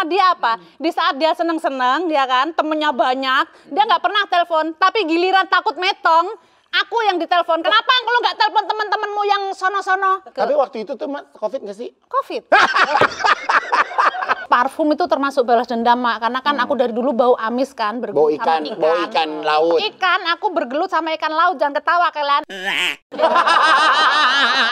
sama dia apa? Di saat dia seneng-seneng, ya kan, temennya banyak, dia nggak pernah telepon. Tapi giliran takut metong, aku yang ditelepon. Kenapa kalau nggak telepon teman-temanmu yang sono-sono? Tapi waktu itu tuh Covid nggak sih? Covid. Parfum itu termasuk balas dendam, Mak. Karena kan aku dari dulu bau amis kan, Bau bergelut sama ikan, bau ikan laut. Ikan, aku bergelut sama ikan laut. Jangan ketawa kalian.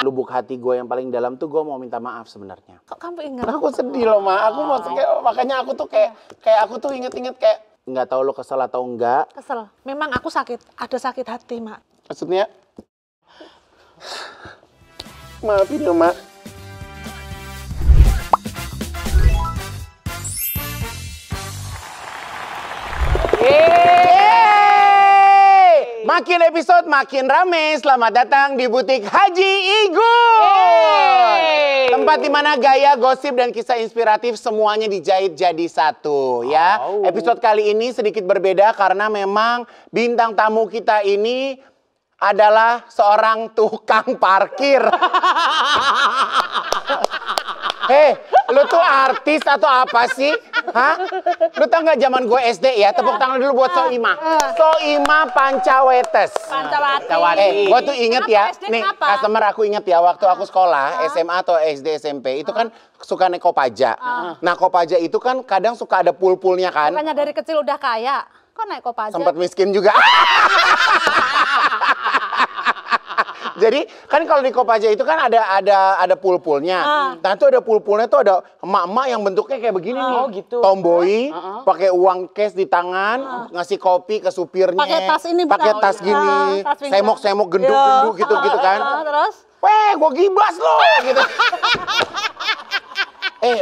Lubuk hati gue yang paling dalam tuh gue mau minta maaf sebenarnya. Kok kamu ingat? Aku sedih loh, Ma. Aku mau makanya aku tuh kayak aku tuh inget-inget kayak nggak tahu lo kesel atau enggak. Kesel. Memang aku sakit, ada sakit hati, Mak. Maksudnya maafin lo, Mak. Makin episode makin rame. Selamat datang di Butik Haji Igun. Tempat di mana gaya, gosip, dan kisah inspiratif semuanya dijahit jadi satu ya. Episode kali ini sedikit berbeda karena memang bintang tamu kita ini adalah seorang tukang parkir. Hei, lu tuh artis atau apa sih? Hah? Lu tau gak zaman gue SD ya? Tepuk tangan dulu buat Soimah. Soimah Pancawetes. Pancawati. Gue tuh inget ya, nih kenapa? customer aku inget ya, waktu aku sekolah, SMA atau SD, SMP, itu kan suka naik Kopaja. Nah Kopaja itu kan kadang suka ada pool-poolnya kan. Bukannya dari kecil udah kaya, kok naik Kopaja? Sempat miskin juga. Jadi kan kalau di Kopaja itu kan ada pool-poolnya. Nah itu ada pool-poolnya tuh ada emak-emak yang bentuknya kayak begini nih. Oh gitu. Tomboy, pakai uang cash di tangan, ngasih kopi ke supirnya. Pakai tas ini, pakai tas gini, tas pinggang. semok-semok gendut-gendut gitu kan. Terus? Weh, gua gibas lo gitu.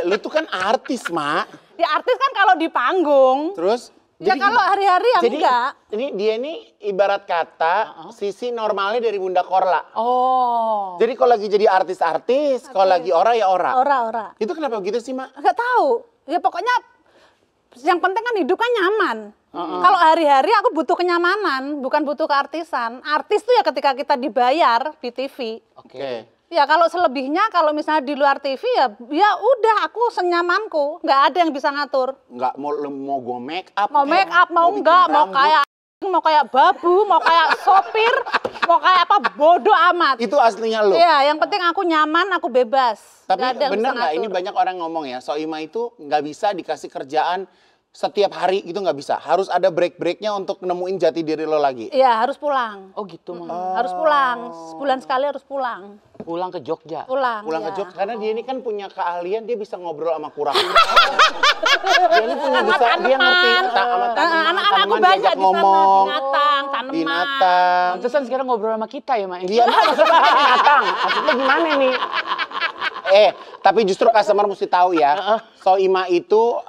Lu tuh kan artis, Mak. Ya artis kan kalau di panggung. Terus? Ya kalau hari-hari ya jadi, enggak. Dia ini ibarat kata sisi normalnya dari Bunda Korla. Oh. Jadi kalau lagi jadi artis-artis, kalau lagi ora ya ora. Ora. Itu kenapa begitu sih, Mak? Enggak tahu. Ya pokoknya yang penting kan hidup kan nyaman. Kalau hari-hari aku butuh kenyamanan, bukan butuh keartisan. Artis tuh ya ketika kita dibayar di TV. Oke. Ya kalau selebihnya, kalau misalnya di luar TV ya udah aku senyamanku, nggak ada yang bisa ngatur. Nggak mau gue make up. Mau make up, mau enggak, mau kayak babu, mau kayak sopir, mau kayak apa, bodoh amat. Itu aslinya lo. Iya, yang penting aku nyaman, aku bebas. Tapi Nggak ada yang bener bisa nggak ini ngatur. banyak orang ngomong ya, Soimah itu nggak bisa dikasih kerjaan setiap hari gitu, nggak bisa. Harus ada break-breaknya untuk nemuin jati diri lo lagi. Iya, harus pulang. Oh gitu, Mah. Harus pulang, sebulan sekali harus pulang. Pulang ke Jogja. Pulang Pulang ya. ke Jogja, karena dia ini kan punya keahlian, dia bisa ngobrol sama kura-kura. Dia ini punya bisa, dia ngerti sama tanaman, Anak-anak aku tanaman banyak diajak di sana, ngomong. binatang, tanaman. Binatang. Pantesan sekarang ngobrol sama kita ya, Mak. Iya, maksudnya binatang. Maksudnya gimana nih? Tapi justru customer mesti tahu ya, Soimah itu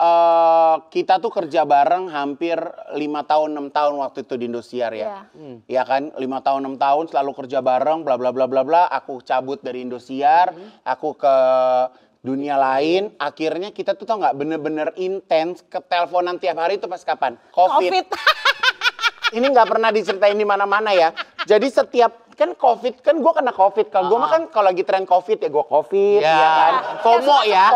kita tuh kerja bareng hampir 5 tahun, 6 tahun waktu itu di Indosiar ya. Iya kan, 5 tahun, 6 tahun selalu kerja bareng, bla bla bla bla bla. Aku cabut dari Indosiar, aku ke dunia lain. Akhirnya kita tuh tau nggak bener-bener intens keteleponan tiap hari itu pas kapan? Covid. Ini nggak pernah diceritain di mana-mana ya. Jadi setiap kan Covid, kan gue kena Covid. Kalau gue mah kan kalau lagi tren Covid ya gue Covid, ya kan. FOMO ya,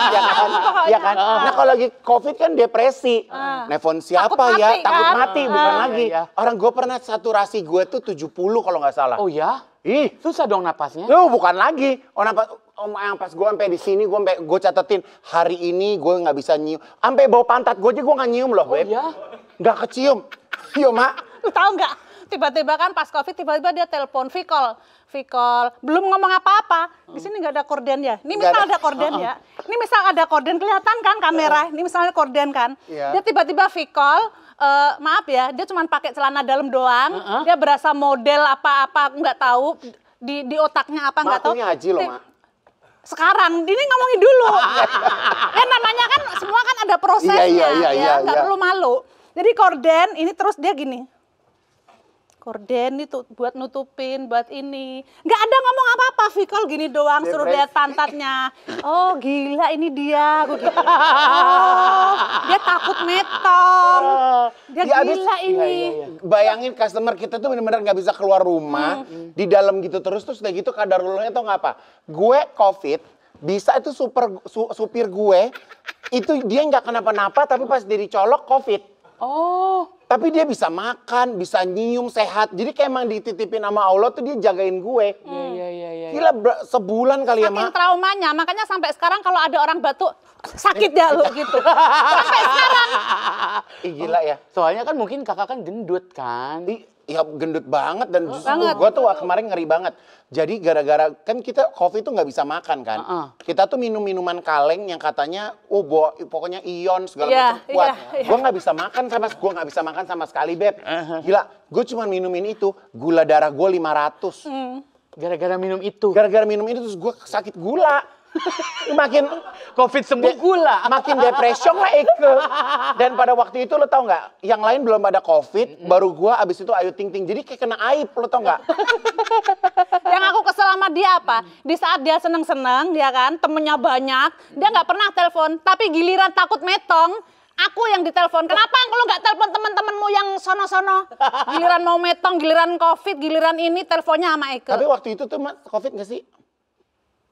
ya kan. Ya kan. Nah kalau lagi Covid kan depresi. Nelfon siapa Takut ya? mati, Takut kan? mati, bukan lagi. Iya. Orang gue pernah saturasi gue tuh 70 kalau nggak salah. Oh ya? Ih, Susah dong napasnya. lu bukan lagi. Yang pas gue sampai di sini gue catetin hari ini gue nggak bisa nyium. Sampai bau pantat gue aja gue nggak nyium loh, Beb. ya? Nggak kecium. Yo, Mak. Lu tahu nggak? Tiba-tiba kan pas Covid, tiba-tiba dia telepon, Vicol, belum ngomong apa-apa. Di sini nggak ada korden ya. Ini misal ada korden ya. Ini misal ada korden, kelihatan kan kamera. Ini misalnya korden kan. Iya. Dia tiba-tiba Vicol, maaf ya, dia cuma pakai celana dalam doang. Dia berasa model apa-apa, nggak tahu. Di otaknya apa nggak tahu. Mak, punya haji loh, Mak. Sekarang, ini ngomongin dulu. Ya namanya kan semua kan ada prosesnya. Iya, Nggak perlu malu. Jadi korden, ini terus dia gini. Korden itu buat nutupin, buat ini. Nggak ada ngomong apa-apa, Vicol gini doang, suruh lihat pantatnya. Oh gila ini dia. Aku gitu. Oh, dia takut metong. Dia Ya, gila ini. Bayangin customer kita tuh bener-bener nggak bisa keluar rumah. Di dalam gitu terus udah gitu kadarulahnya tau nggak apa. Gue Covid, bisa itu supir gue Itu dia nggak kenapa-napa, tapi pas dia dicolok COVID. Oh. Tapi dia bisa makan, bisa nyium, sehat. Jadi kayak emang dititipin sama Allah tuh dia jagain gue. Iya. Gila, sebulan kali ya, Saking Mak. traumanya, makanya sampai sekarang kalau ada orang batuk, sakit ya lu gitu. Sampai sekarang. Ih, gila ya. Soalnya kan mungkin kakak kan gendut kan. Ya gendut banget dan justru Banget. gue tuh kemarin ngeri banget. Jadi gara-gara kan kita COVID tuh nggak bisa makan kan. Kita tuh minum minuman kaleng yang katanya pokoknya ion segala Iya, macam kuat. iya. Gue nggak bisa makan sama sekali Beb. Gila, gue cuma minumin itu, gula darah gue 500. Gara-gara minum itu. Gara-gara minum itu terus gue sakit gula. Makin COVID sembuh gula. makin depression lah Eke. Dan pada waktu itu lo tau nggak, yang lain belum ada COVID, baru gua abis itu Ayu Ting Ting. Jadi kayak kena aib, lo tau nggak? Yang aku kesel sama dia apa? Di saat dia seneng-seneng, dia kan temennya banyak, dia nggak pernah telepon. Tapi giliran takut metong, aku yang ditelepon. Kenapa kalau nggak telepon teman-temanmu yang sono-sono? Giliran mau metong, giliran COVID, giliran ini teleponnya sama Eke. Tapi waktu itu tuh COVID nggak sih?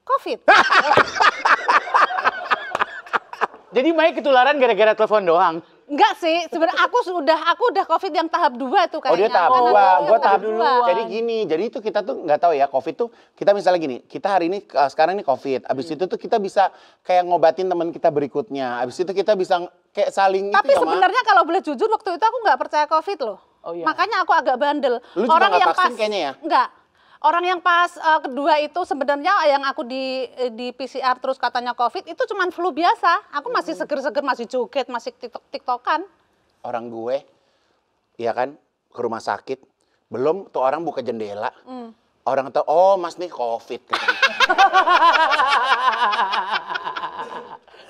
COVID. Jadi Mai ketularan gara-gara telepon doang. Enggak sih, sebenarnya aku udah COVID yang tahap 2 tuh kayaknya. Oh dia tahap Kan 2, aku gue yang tahap dua. Jadi gini, jadi itu kita tuh nggak tahu ya COVID tuh, kita misalnya gini, kita hari ini sekarang ini COVID, abis itu tuh kita bisa kayak ngobatin teman kita berikutnya, abis itu kita bisa kayak saling Tapi itu ya, Ma. sebenarnya kalau boleh jujur waktu itu aku nggak percaya COVID loh. Oh, iya. Makanya aku agak bandel. Lu juga nggak vaksin kayaknya ya? Enggak. Orang yang pas kedua itu sebenarnya yang aku di PCR terus katanya COVID itu cuman flu biasa. Aku masih seger-seger, masih joget, masih tiktokan. Orang gue, ya kan, ke rumah sakit, belum tuh orang buka jendela, orang tahu, oh mas nih COVID.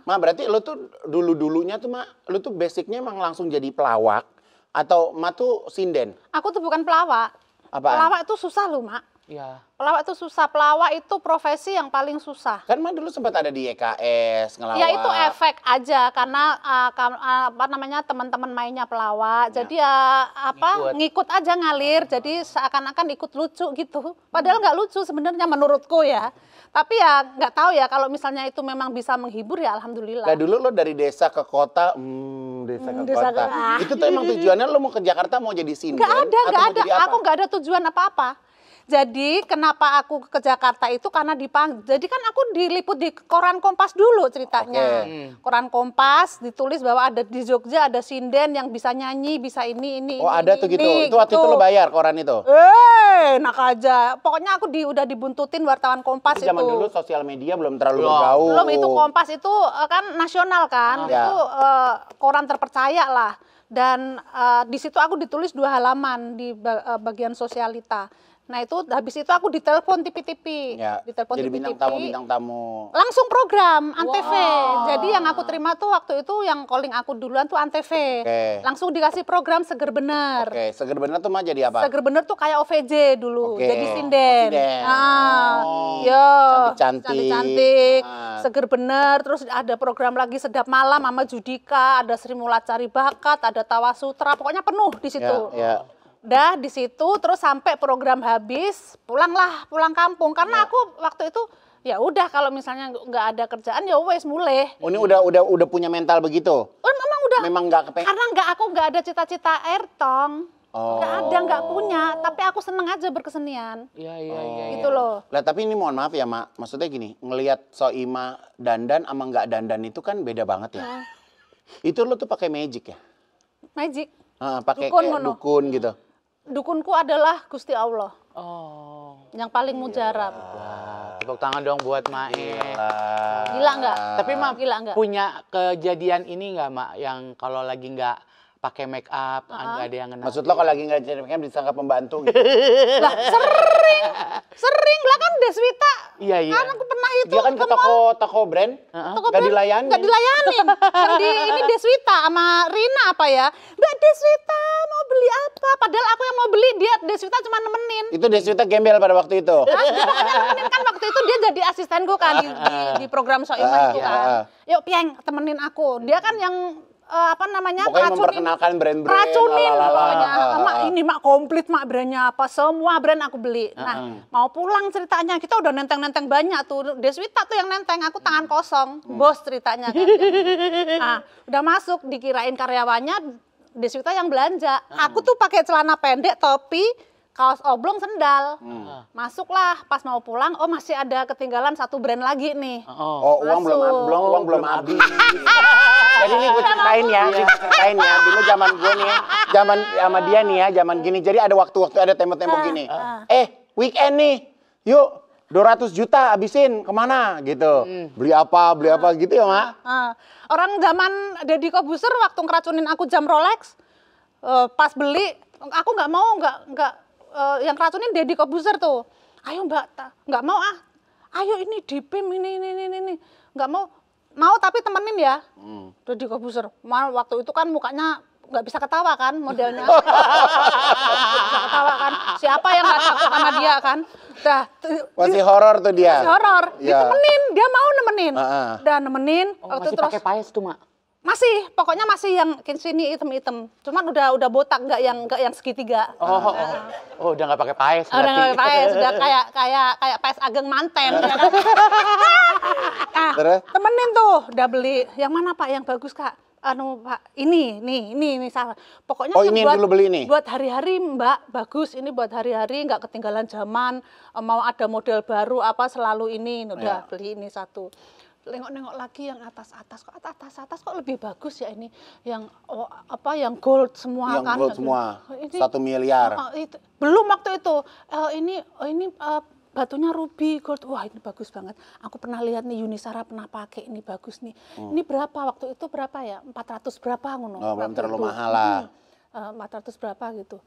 Ma berarti lo tuh dulu-dulunya tuh Ma, lo tuh basicnya emang langsung jadi pelawak, atau Ma tuh sinden? Aku tuh bukan pelawak. Apaan? Pelawak itu susah loh, Mak. Iya. Pelawak itu susah. Pelawak itu profesi yang paling susah. Kan Ma dulu sempat ada di YKS, ngelawak. Ya itu efek aja karena apa namanya teman-teman mainnya pelawak. Jadi ya ngikut aja ngalir. Jadi seakan-akan ikut lucu gitu. Padahal nggak lucu sebenarnya menurutku ya. Tapi ya nggak tahu ya kalau misalnya itu memang bisa menghibur ya alhamdulillah. Nah dulu lo dari desa ke kota, desa ke desa kota. ke- Itu tuh emang tujuannya lo mau ke Jakarta mau jadi sinden? Nggak ada, atau nggak mau ada. jadi apa? Aku nggak ada tujuan apa-apa. Jadi kenapa aku ke Jakarta itu karena jadi kan aku diliput di koran Kompas dulu ceritanya. Koran Kompas ditulis bahwa ada di Jogja ada sinden yang bisa nyanyi, bisa ini. Oh ada tuh gitu. Itu waktu itu gitu. lo bayar koran itu? Enak aja. Pokoknya aku udah dibuntutin wartawan Kompas Tapi zaman itu. dulu sosial media belum terlalu bergaul. Belum itu Kompas itu kan nasional kan. Ya. Itu koran terpercaya lah. Dan di situ aku ditulis 2 halaman di bagian sosialita. Nah itu habis itu aku ditelepon TV-TV. Ya. Ditelepon Jadi TV-TV. bintang tamu. Langsung program Antv. Jadi yang aku terima tuh waktu itu yang calling aku duluan tuh Antv. Oke. Langsung dikasih program Seger Bener. Oke, seger bener tuh mah jadi apa? Seger Bener tuh kayak OVJ dulu, Oke. jadi sinden. Sinden. Oh. Yo, Cantik-cantik. cantik-cantik. Ah. Seger Bener, terus ada program lagi Sedap Malam sama Judika, ada Sri Mulat Cari Bakat, ada Tawa Sutra, pokoknya penuh di situ. Ya. Udah di situ terus sampai program habis, pulang kampung karena aku waktu itu ya udah kalau misalnya nggak ada kerjaan ya wes mulai. Oh, ini udah punya mental begitu? Oh, memang udah. Memang nggak kepengen? Karena aku nggak ada cita-cita airtong. Oh. Nggak punya, tapi aku seneng aja berkesenian. Iya. Gitu loh. Lah tapi ini mohon maaf ya Mak, maksudnya gini, ngelihat Soima dandan sama nggak dandan itu kan beda banget ya. Itu lo tuh pakai magic ya? Magic. Pakai Dukun kayak ngono. dukun gitu. Dukunku adalah Gusti Allah Oh. yang paling mujarab. Tepuk tangan dong buat Mae. Gila nggak? Tapi Ma Gila nggak? punya kejadian ini nggak Ma yang kalau lagi nggak pakai make up nggak ada yang kenal? Maksud lo kalau lagi nggak jadi makeup disangka pembantu gitu? Lah sering lah kan Deswita. Iya. Kan aku pernah itu Dia kan ke toko brand, toko nggak brand, dilayani. nggak dilayanin. Yang ini Deswita sama Rina apa ya? Mbak Deswita mau beli apa? Padahal aku yang mau beli, dia Deswita cuma nemenin. Itu Deswita gembel pada waktu itu. Pokoknya nemenin kan waktu itu dia jadi asistenku kan di program Soima itu kan. Yuk Pieng temenin aku. Dia kan yang apa namanya, Pokoknya memperkenalkan brand-brand. racunin lalala. pokoknya. Mak, ini mak komplit mak brandnya apa, semua brand aku beli. Nah, mau pulang ceritanya, kita udah nenteng-nenteng banyak tuh. Deswita tuh yang nenteng, aku tangan kosong. Bos ceritanya kan. Nah, udah masuk, dikirain karyawannya, Deswita yang belanja. Aku tuh pakai celana pendek, topi, kaos oblong, sendal. Masuklah, pas mau pulang, oh masih ada ketinggalan satu brand lagi nih. Oh, uang Masuk. belum habis. Jadi nih gue ceritain ya, dulu zaman gue nih, zaman sama dia nih ya, zaman gini. Jadi ada waktu-waktu ada tempo-tempo gini. Weekend nih, yuk 200 juta habisin kemana gitu. Beli apa gitu ya, Mak. Orang zaman Deddy Kobuser waktu ngeracunin aku jam Rolex, pas beli, aku nggak mau, yang ngeracunin Deddy Kobuser tuh. Ayo Mbak, nggak mau ah. Ayo ini dipim ini. Nggak mau tapi temenin ya. Deddy Kobuser. Waktu itu kan mukanya nggak bisa ketawa kan modelnya. Bisa ketawa kan. Siapa yang nggak takut sama dia kan? Masih horor tuh dia. Masih horor. Ya. Ditemenin, dia mau nemenin. Udah nemenin. Masih pakai paes tuh, Mak? Masih, pokoknya masih yang sini hitam-hitam. Cuman udah botak, nggak yang segitiga. Oh, udah nggak pakai paes. Udah nggak pakai paes, udah kayak paes ageng manten. Ya kan? Nah, Terus? temenin tuh, udah beli. Yang mana Pak? Yang bagus Kak? Pak, ini salah. Pokoknya ini yang dulu beli nih? Buat hari-hari Mbak, bagus. Ini buat hari-hari, nggak ketinggalan zaman. Mau ada model baru apa selalu ini. Udah beli ini satu. Nengok-nengok lagi yang atas kok lebih bagus ya ini yang yang gold semua yang kan. gold semua. Ini, 1 miliar. Belum waktu itu. Ini batunya ruby gold. Wah, ini bagus banget. Aku pernah lihat nih Yunisara pernah pakai, ini bagus nih. Ini berapa waktu itu berapa ya? 400 berapa ngono. Oh, belum terlalu mahal lah. 400 berapa gitu.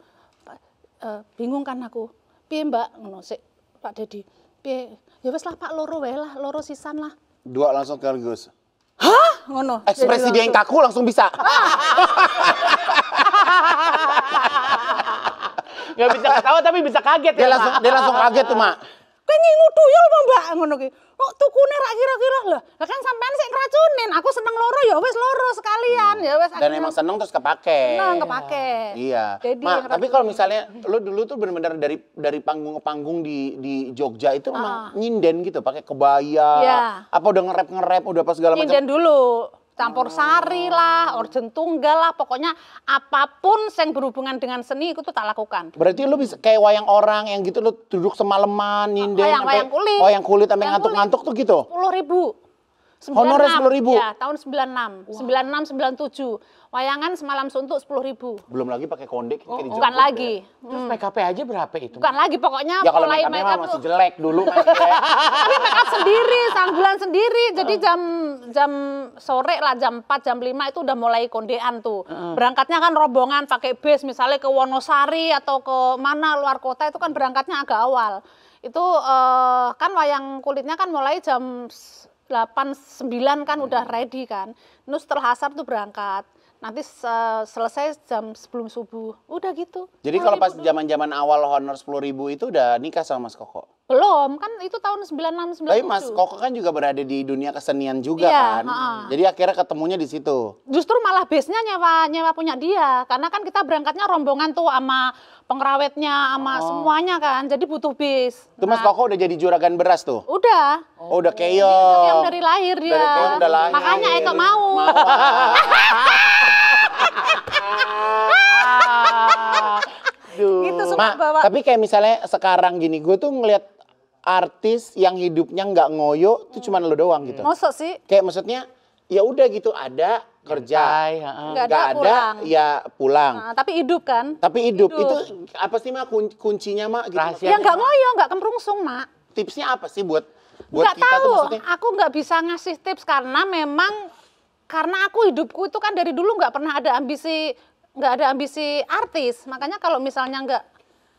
Bingung kan aku. Piye Mbak ngono sik Pak Deddy. Piye? Ya wis lah Pak, loro wae lah, loro sisan lah. 2 langsung sekaligus. Hah? Ngono. Ekspresi dia yang kaku langsung bisa. Nggak bisa ketawa tapi bisa kaget Dia ya, langsung kaget tuh, Mak. Kowe ngingu tuyul apa Mbak ngono ki. Kok tukune rak kira-kira lah. Lah kan sampean sik ngeracunin. Aku seneng loro ya wis loro sekalian ya wis. Dan emang seneng terus kepake. Seneng kepake. Iya. Jadi Mak, tapi kalau misalnya lu dulu tuh benar-benar dari panggung ke panggung di Jogja itu emang nyinden gitu, pakai kebaya. Iya. Apa udah nge-rap udah apa segala macam. nyinden dulu. Campur sari lah, orjen tunggal lah, pokoknya apapun yang berhubungan dengan seni itu tuh tak lakukan. Berarti lu bisa kayak wayang orang yang gitu, lu duduk semalaman nyinden Wayang kulit. Wayang kulit sampai ngantuk-ngantuk tuh gitu. 10.000. Honornya 10.000? Ya, tahun 96. 96, 97. Wayangan semalam suntuk 10.000. Belum lagi pakai kondek kayak di Bukan Jogja. ya. lagi. Terus make up aja berapa itu? Bukan lagi, pokoknya Ya kalau mulai make make up masih tuh. jelek dulu. Masih jelek. Tapi make up sendiri, sanggulan sendiri. Jadi jam sore lah, jam 4, jam 5 itu udah mulai kondean tuh. Berangkatnya kan rombongan pakai bis, misalnya ke Wonosari atau ke mana luar kota itu kan berangkatnya agak awal. Itu kan wayang kulitnya kan mulai jam 8, 9 kan udah ready kan. Terus setelah asar tuh berangkat. Nanti selesai jam sebelum subuh. Udah gitu. Jadi kalau pas zaman-zaman awal honor 10.000 itu udah nikah sama Mas Koko? Belum, kan itu tahun 96, 97. Tapi Mas Koko kan juga berada di dunia kesenian juga Iya, kan? Jadi akhirnya ketemunya di situ. Justru malah base-nya nyewa punya dia. Karena kan kita berangkatnya rombongan tuh sama pengrawetnya, sama semuanya kan. Jadi butuh bis. Itu Mas Koko udah jadi juragan beras tuh? Udah. Oh, udah keong. Yang dari lahir dia. Dari keong udah lahir. Makanya Eko mau. Gitu suka bawa. Tapi kayak misalnya sekarang gini, gue tuh ngeliat artis yang hidupnya nggak ngoyo tuh cuma lo doang gitu. Masa sih? Kayak maksudnya ya udah gitu, ada kerja, Nggak nggak ada pulang. ya pulang. Nah, tapi hidup kan? Tapi hidup itu apa sih Mak kuncinya Mak? Gitu. Rahasia. Ya nggak ngoyo, nggak kemrungsung, Mak. Tipsnya apa sih buat Nggak kita tahu, tuh maksudnya? aku nggak bisa ngasih tips karena memang aku hidupku itu kan dari dulu nggak pernah ada ambisi, nggak ada ambisi artis. Makanya kalau misalnya nggak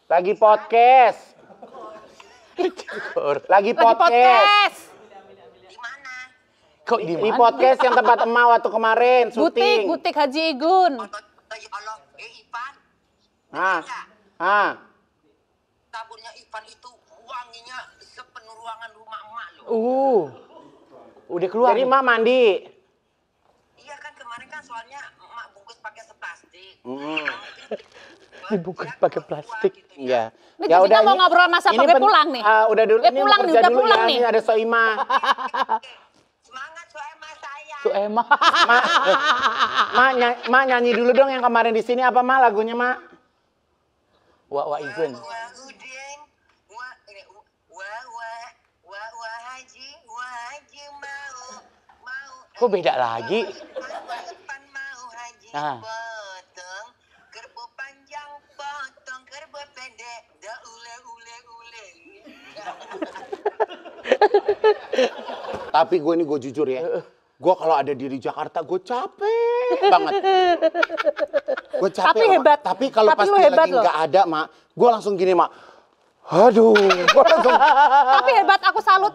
Lagi podcast. Lagi podcast. Kok di Di mana? podcast yang tempat emak waktu kemarin syuting. butik Haji Igun. Ipan. Ah. Dapurnya Ipan itu wanginya sepenuh ruangan rumah emak loh. Udah keluar. Jadi nih. emak mandi. Iya kan kemarin kan soalnya emak bungkus pakai seplastik. Dibungkus pakai plastik. Iya. Ini kita mau ngobrol masa ini pakai pulang nih. Udah dulu, ini pulang mau nih, kerja udah dulu pulang ya. nih. Ini ada Soima. Semangat Soema saya. Suema. Mak nyanyi dulu dong yang kemarin di sini apa Mak lagunya Mak? Wa izin. Wah udeng, wah haji mau. Kok beda lagi? Pan mau haji Ah. potong, kerbau panjang potong, kerbau pendek, dah ule. Tapi gue jujur ya. Gue kalau ada di Jakarta gue capek banget. Gue capek. Tapi loh, Mak. hebat. Tapi kalau Tapi pas lu dia hebat lagi loh. nggak ada Mak, gue langsung gini Mak. Aduh, gue langsung. Tapi hebat, aku salut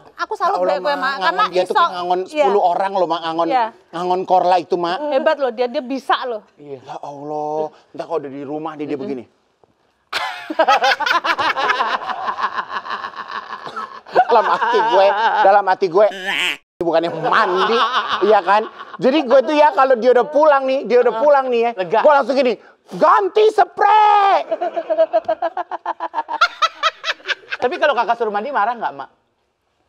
Ya deh gue, Mak. Karena dia tuh kayak ngangon 10 orang loh Mak, Iya. ngangon korla itu Mak. Hebat loh, dia bisa loh. Ya Allah, entah kalau udah di rumah dia begini. dalam hati gue bukannya mandi, iya kan? Jadi gue tuh ya kalau dia udah pulang nih ya, Lega. gue langsung gini, ganti spray. Tapi kalau kakak suruh mandi marah nggak, Mak?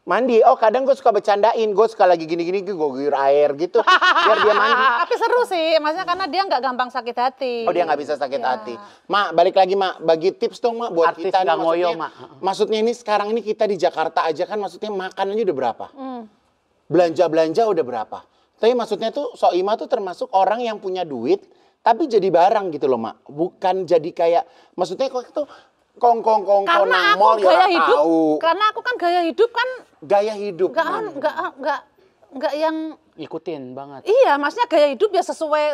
Mandi, kadang gue suka bercandain, gue suka lagi gini-gini, gue guyur air gitu, biar dia mandi. Tapi seru sih, maksudnya karena dia nggak gampang sakit hati. Oh dia nggak bisa sakit hati. Mak, balik lagi Mak, bagi tips dong Mak buat Artis kita. nggak ngoyo, Maksudnya- Mak. Maksudnya ini sekarang ini kita di Jakarta aja kan, maksudnya makanannya udah berapa? Belanja udah berapa? Tapi maksudnya tuh Soima tuh termasuk orang yang punya duit, tapi jadi barang gitu loh Mak. Bukan jadi kayak, maksudnya kok itu kongkong Karena nang aku mall ya gaya orang hidup, tahu. karena aku kan gaya hidup kan Gaya hidup. nggak yang Ikutin banget. iya, maksudnya gaya hidup ya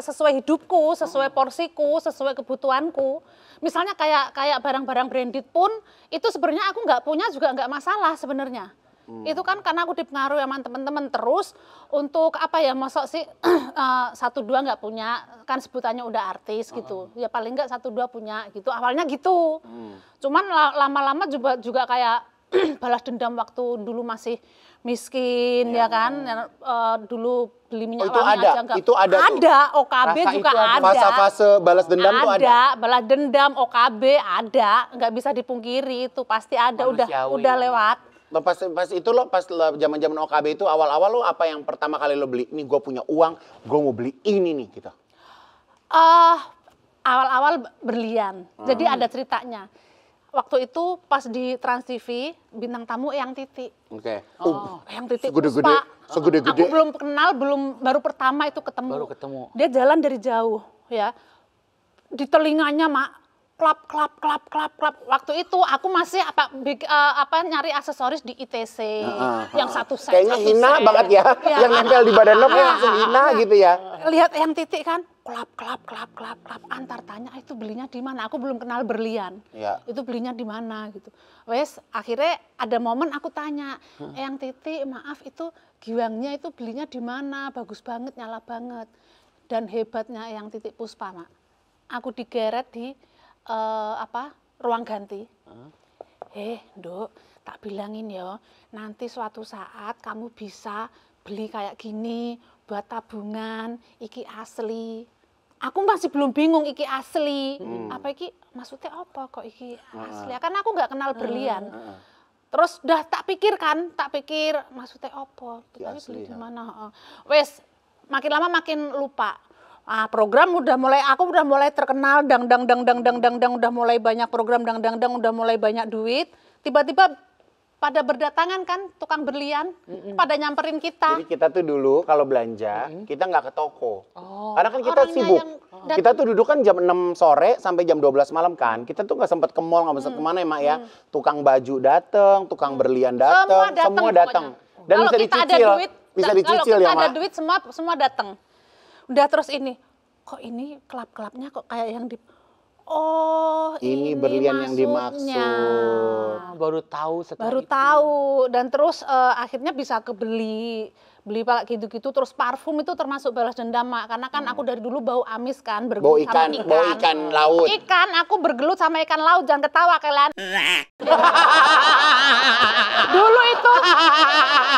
sesuai hidupku, sesuai porsiku, sesuai kebutuhanku. Misalnya kayak barang-barang branded pun itu sebenarnya aku nggak punya juga nggak masalah sebenarnya. Itu kan karena aku dipengaruhi sama teman-teman. Terus untuk apa ya, masuk sih 1-2 nggak punya, kan sebutannya udah artis gitu. Ya paling nggak 1-2 punya gitu. Awalnya gitu. Cuman lama-lama juga kayak balas dendam waktu dulu masih miskin ya kan. Dulu beli minyak itu wangi ada? aja nggak. Itu ada tuh? Ada, OKB Rasa juga itu ada. ada. Fase-fase balas dendam tuh ada? Balas dendam, OKB ada, nggak bisa dipungkiri itu pasti ada, Manusiawi udah ya. lewat. Pas itu lo pas zaman-zaman OKB itu awal-awal lo apa yang pertama kali lo beli? Ini gue punya uang, gue mau beli ini nih gitu. Awal-awal berlian, jadi ada ceritanya. Waktu itu pas di Trans TV, bintang tamu Eyang Titi. Oke. Eyang Titi Segede-gede, Puspa. segede-gede. Aku belum kenal, baru pertama itu ketemu. Baru ketemu. Dia jalan dari jauh ya. Di telinganya Mak, klap. Waktu itu aku masih nyari aksesoris di ITC yang satu set. Kayaknya satu hina set. banget ya, Iya. yang nempel di badan lo kayak langsung hina gitu ya. Lihat Eyang Titik kan, klap. Antar tanya itu belinya di mana? Aku belum kenal berlian. Iya. Itu belinya di mana gitu. Wes akhirnya ada momen aku tanya, Eyang Titik, maaf itu giwangnya itu belinya di mana? Bagus banget, nyala banget. Dan hebatnya Eyang Titik Puspa, Mak. Aku digeret di ruang ganti. Nduk, tak bilangin ya, nanti suatu saat kamu bisa beli kayak gini buat tabungan, iki asli. Aku masih belum bingung iki asli. Apa iki maksudnya apa kok iki asli? Karena aku nggak kenal berlian. Terus udah tak pikir maksudnya apa? Kita asli, beli di mana? Wes makin lama makin lupa. Program aku udah mulai terkenal, dang udah mulai banyak program, dang udah mulai banyak duit. Tiba-tiba pada berdatangan kan tukang berlian, pada nyamperin kita. Jadi kita tuh dulu kalau belanja, kita nggak ke toko. Karena kan kita Orangnya sibuk. yang datang. Kita tuh duduk kan jam 6 sore sampai jam 12 malam kan. Kita tuh nggak sempet ke mall, nggak bisa kemana ya Mak ya. Tukang baju dateng, tukang berlian dateng, semua dateng. Dan Kalau bisa kita ada dicicil. duit, Bisa kalau dicicil kita ya ada Mak. duit semua datang. Udah terus kok ini kelap-kelapnya kok kayak yang di Ini berlian yang maksudnya. Baru tahu setelah Baru itu. tahu dan terus akhirnya bisa beli kayak gitu-gitu. Terus parfum itu termasuk balas dendam Mak, karena kan aku dari dulu bau amis kan, Bau bergelut sama ikan laut. Ikan, aku bergelut sama ikan laut, jangan ketawa kalian. Dulu itu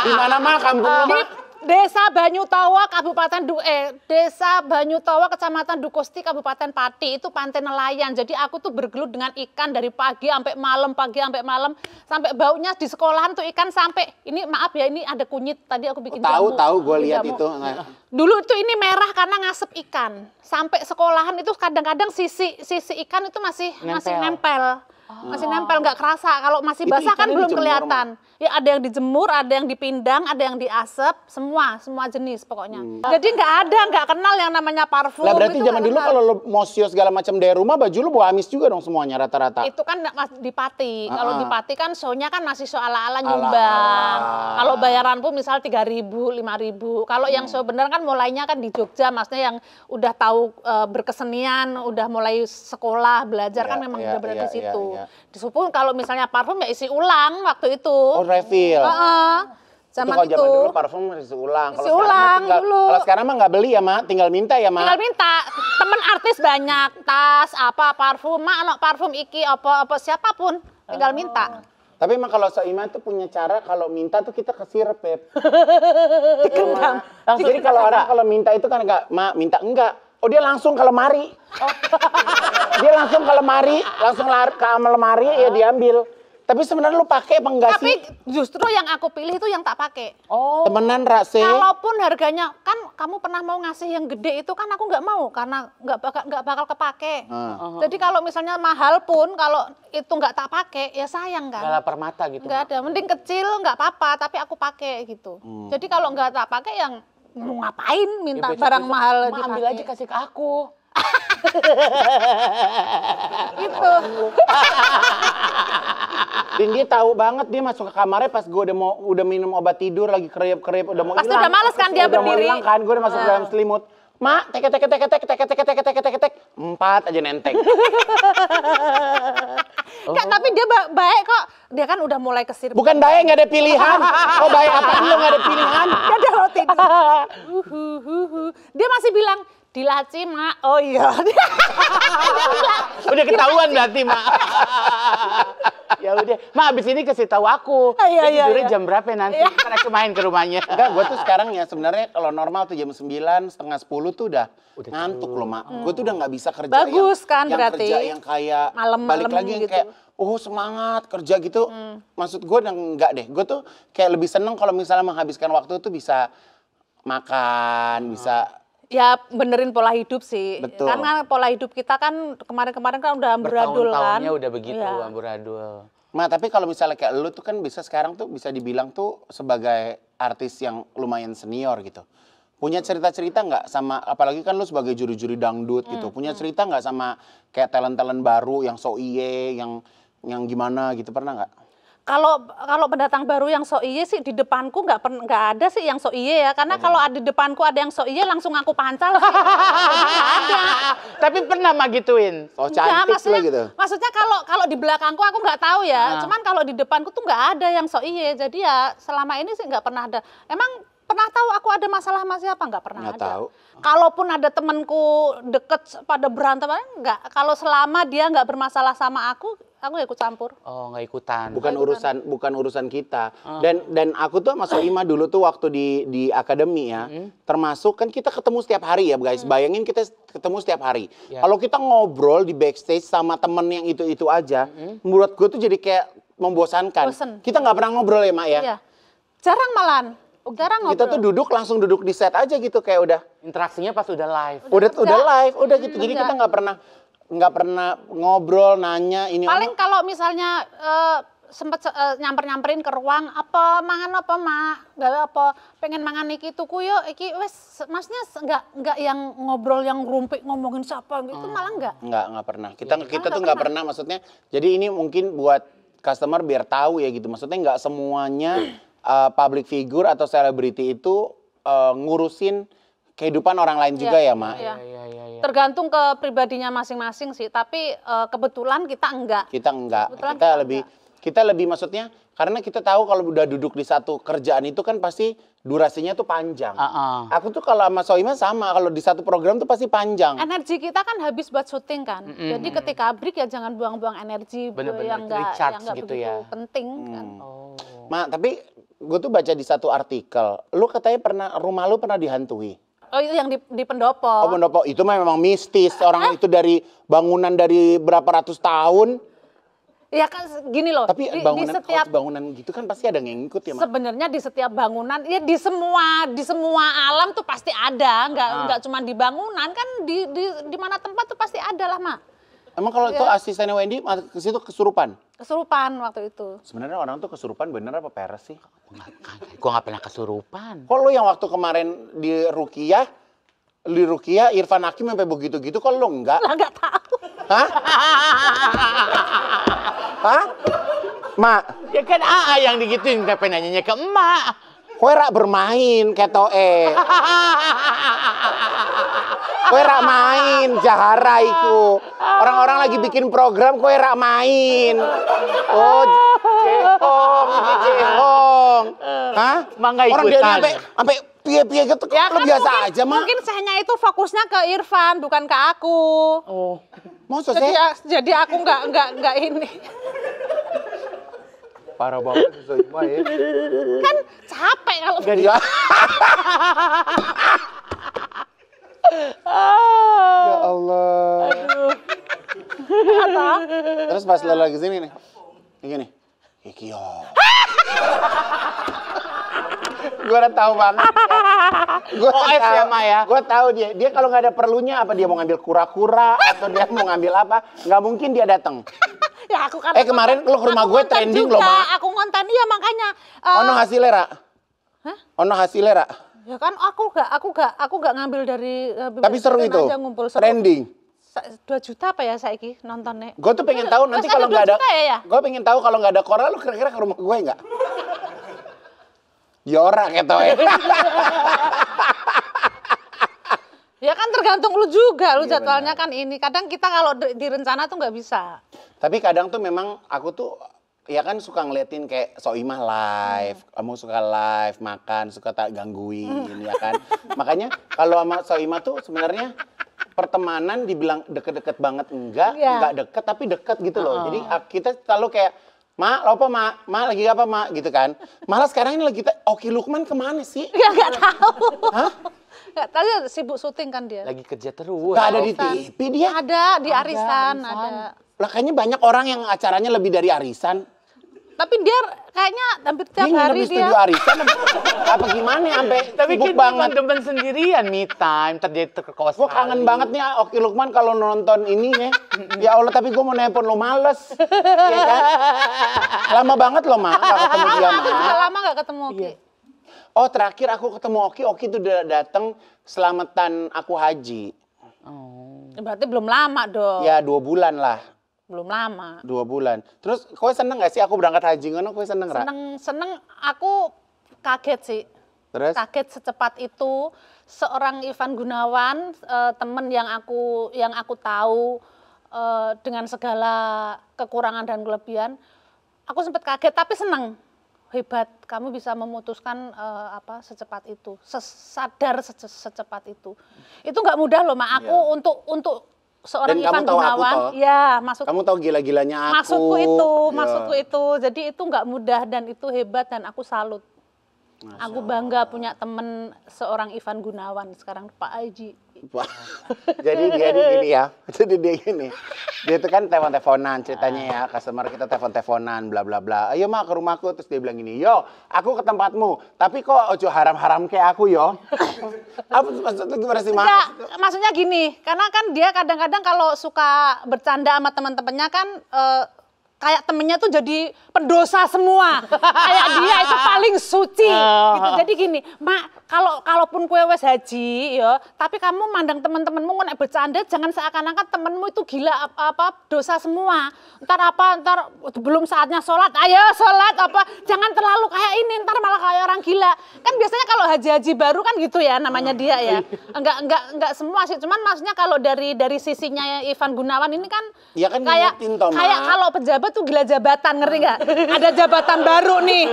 Di mana Mak kampung lo Mak? Desa Banyutowo, Desa Banyutowo, Kecamatan Dukusti, Kabupaten Pati, itu pantai nelayan. Jadi aku tuh bergelut dengan ikan dari pagi sampai malam, sampai baunya di sekolahan tuh ikan sampai, ini maaf ya, ini ada kunyit, tadi aku bikin jamu. Tahu gue lihat Jamu. itu. Dulu itu ini merah karena ngasep ikan. Sampai sekolahan itu kadang-kadang sisi ikan itu masih nempel. Masih nempel, nggak kerasa. Kalau masih Itu basah kan ikannya belum dijemur, kelihatan. Ya ada yang dijemur, ada yang dipindang, ada yang diasep, semua jenis pokoknya. Jadi nggak kenal yang namanya parfum. Lah berarti itu zaman nggak dulu kenal. kalau lo mosio segala macam dari rumah, baju lo bawa amis juga dong semuanya rata-rata. Itu kan di Pati. Kalau di Pati kan show-nya kan masih show ala-ala Ala-ala. nyumbang. Kalau bayaran pun misal 3.000, 5.000. Kalau yang show bener kan mulainya kan di Jogja, maksudnya yang udah tahu berkesenian, udah mulai sekolah, belajar kan memang udah berada di situ. Di Supung kalau misalnya parfum ya isi ulang waktu itu. Oh, refill. Zaman Kalau itu. zaman dulu parfum isi ulang. Isi ulang dulu. Kalau sekarang mah nggak beli ya, Mak. Tinggal minta ya, Mak. Tinggal minta. Temen artis banyak, tas, parfum, anak parfum iki, apa siapapun. Tinggal minta. Tapi emang kalau Soima tuh punya cara kalau minta tuh kita kesirep, Beb. Digendam. Jadi kalau orang kalau minta itu kan enggak, Mak, minta enggak. Oh, dia langsung ke lemari. Dia langsung ke lemari, langsung lari ke lemari ya diambil. Tapi sebenarnya lu pakai apa enggak Tapi sih? justru yang aku pilih itu yang tak pakai. Temenan Rase. Kalaupun harganya, kan kamu pernah mau ngasih yang gede itu kan aku nggak mau karena nggak bakal kepake. Jadi kalau misalnya mahal pun kalau itu nggak tak pakai ya sayang kan. Gala permata gitu. Nggak ada, mending kecil nggak apa-apa tapi aku pakai gitu. Jadi kalau nggak tak pakai yang mau ngapain minta barang mahal Ma, ambil aja dipakai. kasih ke aku. Gitu. Dan dia tahu banget, dia masuk ke kamarnya pas gue udah minum obat tidur lagi kriep-kriep udah mau hilang. Pasti udah males kan dia udah mau berdiri. hilang kan, gue udah masuk dalam selimut. Mak, tek 4 aja nenteng. Enggak, tapi dia baik kok. Dia kan udah mulai kesir. Bukan baik, nggak ada pilihan. Oh baik apa lo nggak ada pilihan? Dia udah mau tidur. Dia masih bilang, dilaci, Mak. Oh iya. Udah ketahuan berarti, Mak. Ya udah, Ma, abis ini kasih tahu aku. Iya, Dia iya, tidurnya iya. jam berapa nanti? Kan aku main ke rumahnya. Enggak, gue tuh sekarang ya sebenarnya kalau normal tuh jam 9, setengah 10 tuh udah ngantuk loh, Mak. Gue tuh udah nggak bisa kerja Bagus kan yang berarti. kerja yang kayak Malam-malam balik lagi yang gitu. kayak semangat kerja gitu. Maksud gue udah enggak deh. Gue tuh kayak lebih seneng kalau misalnya menghabiskan waktu tuh bisa makan, bisa Ya benerin pola hidup sih. Betul. Karena pola hidup kita kan kemarin-kemarin kan udah amburadul kan. Bertahun-tahunnya udah begitu, Iya. amburadul. Ma, tapi kalau misalnya kayak lu tuh kan bisa sekarang tuh bisa dibilang tuh sebagai artis yang lumayan senior gitu. Punya cerita-cerita nggak sama, apalagi kan lu sebagai juri-juri dangdut gitu. Punya cerita nggak sama kayak talent-talent baru yang so iye, yang gimana gitu, pernah nggak? Kalau pendatang baru yang so iye sih di depanku nggak ada sih yang so iye ya. Karena kalau di depanku ada yang so iye langsung aku pancal sih. Nggak ada. Tapi pernah mah gituin. Oh Enggak, cantik maksudnya, lah gitu. Maksudnya kalau di belakangku aku nggak tahu ya. Cuman kalau di depanku tuh nggak ada yang so iye. Jadi ya selama ini sih nggak pernah ada. Emang pernah tahu aku ada masalah sama siapa? Nggak pernah Nggak ada. tahu. Kalaupun ada temenku deket pada berantem, nggak. Kalau selama dia nggak bermasalah sama aku nggak ikut campur. Oh, nggak ikutan. Bukan urusan kita. Dan aku tuh sama Soima dulu tuh waktu di akademi ya, termasuk kan kita ketemu setiap hari ya guys. Bayangin kita ketemu setiap hari. Ya. Kalau kita ngobrol di backstage sama temen yang itu aja, menurut gue tuh jadi kayak membosankan. Bosen. Kita nggak pernah ngobrol ya, Mak ya. Iya. Jarang malahan. Jarang ngobrol. Kita tuh langsung duduk di set aja gitu kayak udah Interaksinya pas udah live. udah live, udah gitu. Jadi kita nggak pernah ngobrol, nanya ini Paling kalau misalnya sempet nyamperin ke ruang apa mangan apa mak nggak apa pengen mangan iki tuku yuk iki wes maksudnya nggak yang ngobrol yang rumpik ngomongin siapa gitu malah nggak pernah. Kita tuh nggak pernah maksudnya. Jadi ini mungkin buat customer biar tahu ya gitu. Maksudnya nggak semuanya public figure atau selebriti itu ngurusin kehidupan orang lain juga ya, Mak. Iya. Iya. Tergantung ke pribadinya masing-masing sih tapi kebetulan kita enggak. Kita enggak. Kebetulan Kita lebih maksudnya karena kita tahu kalau udah duduk di satu kerjaan itu kan pasti durasinya tuh panjang. Aku tuh kalau sama Soima sama, kalau di satu program tuh pasti panjang. Energi kita kan habis buat syuting kan. Jadi ketika break ya jangan buang-buang energi Bener-bener yang nggak recharge gitu begitu ya. penting kan. Oh. Ma, tapi gue tuh baca di satu artikel, lu katanya rumah lu pernah dihantui. Oh itu yang di pendopo. Oh pendopo, itu memang mistis. Orang itu dari bangunan dari berapa ratus tahun. Ya kan gini loh. Tapi di bangunan, setiap kalau bangunan gitu kan pasti ada yang ngikut ya, Ma? sebenarnya di setiap bangunan, ya di semua alam tuh pasti ada. Nggak cuma di bangunan kan, di mana tempat tuh pasti ada lah, Mak. Emang kalau itu asistennya Wendy ke situ kesurupan? Kesurupan waktu itu. Sebenarnya orang tuh kesurupan bener apa peres sih? Gue nggak pernah kesurupan. Kok lu yang waktu kemarin di Rukiah Irfan Hakim sampai begitu-gitu, kok lu enggak? Lah nggak tahu. Hah? Hah? Ma, Ya kan yang digituin, kenapa nanyanya ke emak? kowe rak bermain ketoke. Kowe rak main jahara iku. Orang-orang lagi bikin program kowe rak main. Oh, jehong, ini jehong. Hah? Mangga Orang dia ikutan. sampai piye-piye gitu Ya lu kan biasa mungkin, aja, Ma. mungkin sehnya itu fokusnya ke Irfan, bukan ke aku. Oh. Masa Jadi, sih? jadi aku nggak ini. Parah banget Soima ya. Kan capek kalau Ya. Ya Allah. kata. Terus pas lo lagi sini nih. Gini. Iki yo. Gue udah tahu banget. Gue OS ya, Ma, ya? Gue tahu dia. Dia kalau nggak ada perlunya apa dia mau ngambil kura-kura atau dia mau ngambil apa? Nggak mungkin dia datang. Ya aku kan. Kemarin lo ke rumah aku gue ngonten trending juga, loh, Ma. Aku ngonten iya makanya. Ono hasilnya, Ra? Hah? Ono hasilnya, Ra? Ya kan aku gak ngambil dari. Tapi seru bikin itu. aja, ngumpul seru. Trending. 2 juta apa ya saiki nontonnya? Gue tuh pengen tahu nanti Masih kalau ada nggak 2 ada. juta ya? Gue pengen tahu kalau nggak ada Cora lu kira-kira ke rumah gue nggak? Ya ora ketoe. Ya kan tergantung lu juga, lu jadwalnya kan ini. Kadang kita kalau di rencana tuh nggak bisa. Tapi kadang tuh memang aku tuh ya kan suka ngeliatin kayak Soimah live, kamu suka live makan, suka tak gangguin ya kan. Makanya kalau sama Soimah tuh sebenarnya pertemanan dibilang deket-deket banget enggak deket tapi deket gitu loh. Jadi kita selalu kayak Ma, lo apa Ma? Ma lagi apa Ma? Gitu kan. Malah sekarang ini lagi Oki Lukman kemana sih? Ya nggak tahu. Hah? Nggak tahu, sibuk syuting kan dia. Lagi kerja terus. Gak ada di TV dia? Ada di arisan, ada. Lah kayaknya banyak orang yang acaranya lebih dari arisan. Tapi dia kayaknya hampir Dia tiap nginep hari di dia. studio arisan apa gimana sampai Tapi sibuk kita banget. demen sendirian, me time, terjadi terkekos. Gue kangen banget nih Oki Lukman kalau nonton ini ya. Ya Allah, tapi gue mau nelpon lo males. Ya kan? Lama banget loh, Ma. Gak ketemu dia, Aku juga Ma. lama nggak ketemu Ki. Oh, terakhir aku ketemu Oki tuh udah dateng selamatan aku haji. Berarti belum lama dong. Ya 2 bulan lah. Belum lama. 2 bulan. Terus kowe seneng gak sih aku berangkat haji ngono? Kowe seneng, Ra? Seneng aku kaget sih. Terus? Kaget secepat itu seorang Ivan Gunawan, temen yang aku tahu dengan segala kekurangan dan kelebihan. Aku sempat kaget tapi seneng. Hebat, kamu bisa memutuskan secepat itu, sadar secepat itu. Itu nggak mudah loh, Ma. Aku untuk seorang Dan Ivan kamu tahu aku Gunawan, toh? ya maksud Kamu tahu gila-gilanya aku. maksudku itu. Jadi itu nggak mudah dan itu hebat dan aku salut. Aku bangga punya temen seorang Ivan Gunawan sekarang Pak Haji. Wah, jadi dia gini ya. Jadi dia gini. Dia itu kan telepon-teleponan ceritanya ya. Customer kita telepon-teleponan bla bla bla. Ayo Ma ke rumahku, terus dia bilang gini, "Yo, aku ke tempatmu. Tapi kok ojo haram-haram kayak aku yo." Apa maksudnya gimana sih, Ma? Enggak, maksudnya gini, karena kan dia kadang-kadang kalau suka bercanda sama teman-temannya kan kayak temennya tuh jadi pendosa semua. Kayak dia itu paling suci. Gitu. Jadi gini, Mak, kalaupun kue wes haji ya, tapi kamu mandang teman-temanmu nek bercanda jangan seakan-akan temenmu itu gila dosa semua. Ntar belum saatnya sholat, ayo sholat jangan terlalu kayak ini, ntar malah kayak orang gila. Kan biasanya kalau haji-haji baru kan gitu ya namanya dia ya. Enggak semua sih, cuman maksudnya kalau dari sisinya Ivan Gunawan ini kan Ya kan kayak ngingetin toh, Ma. kayak kalau pejabat tuh gila jabatan, ngerti nggak? Ada jabatan baru nih,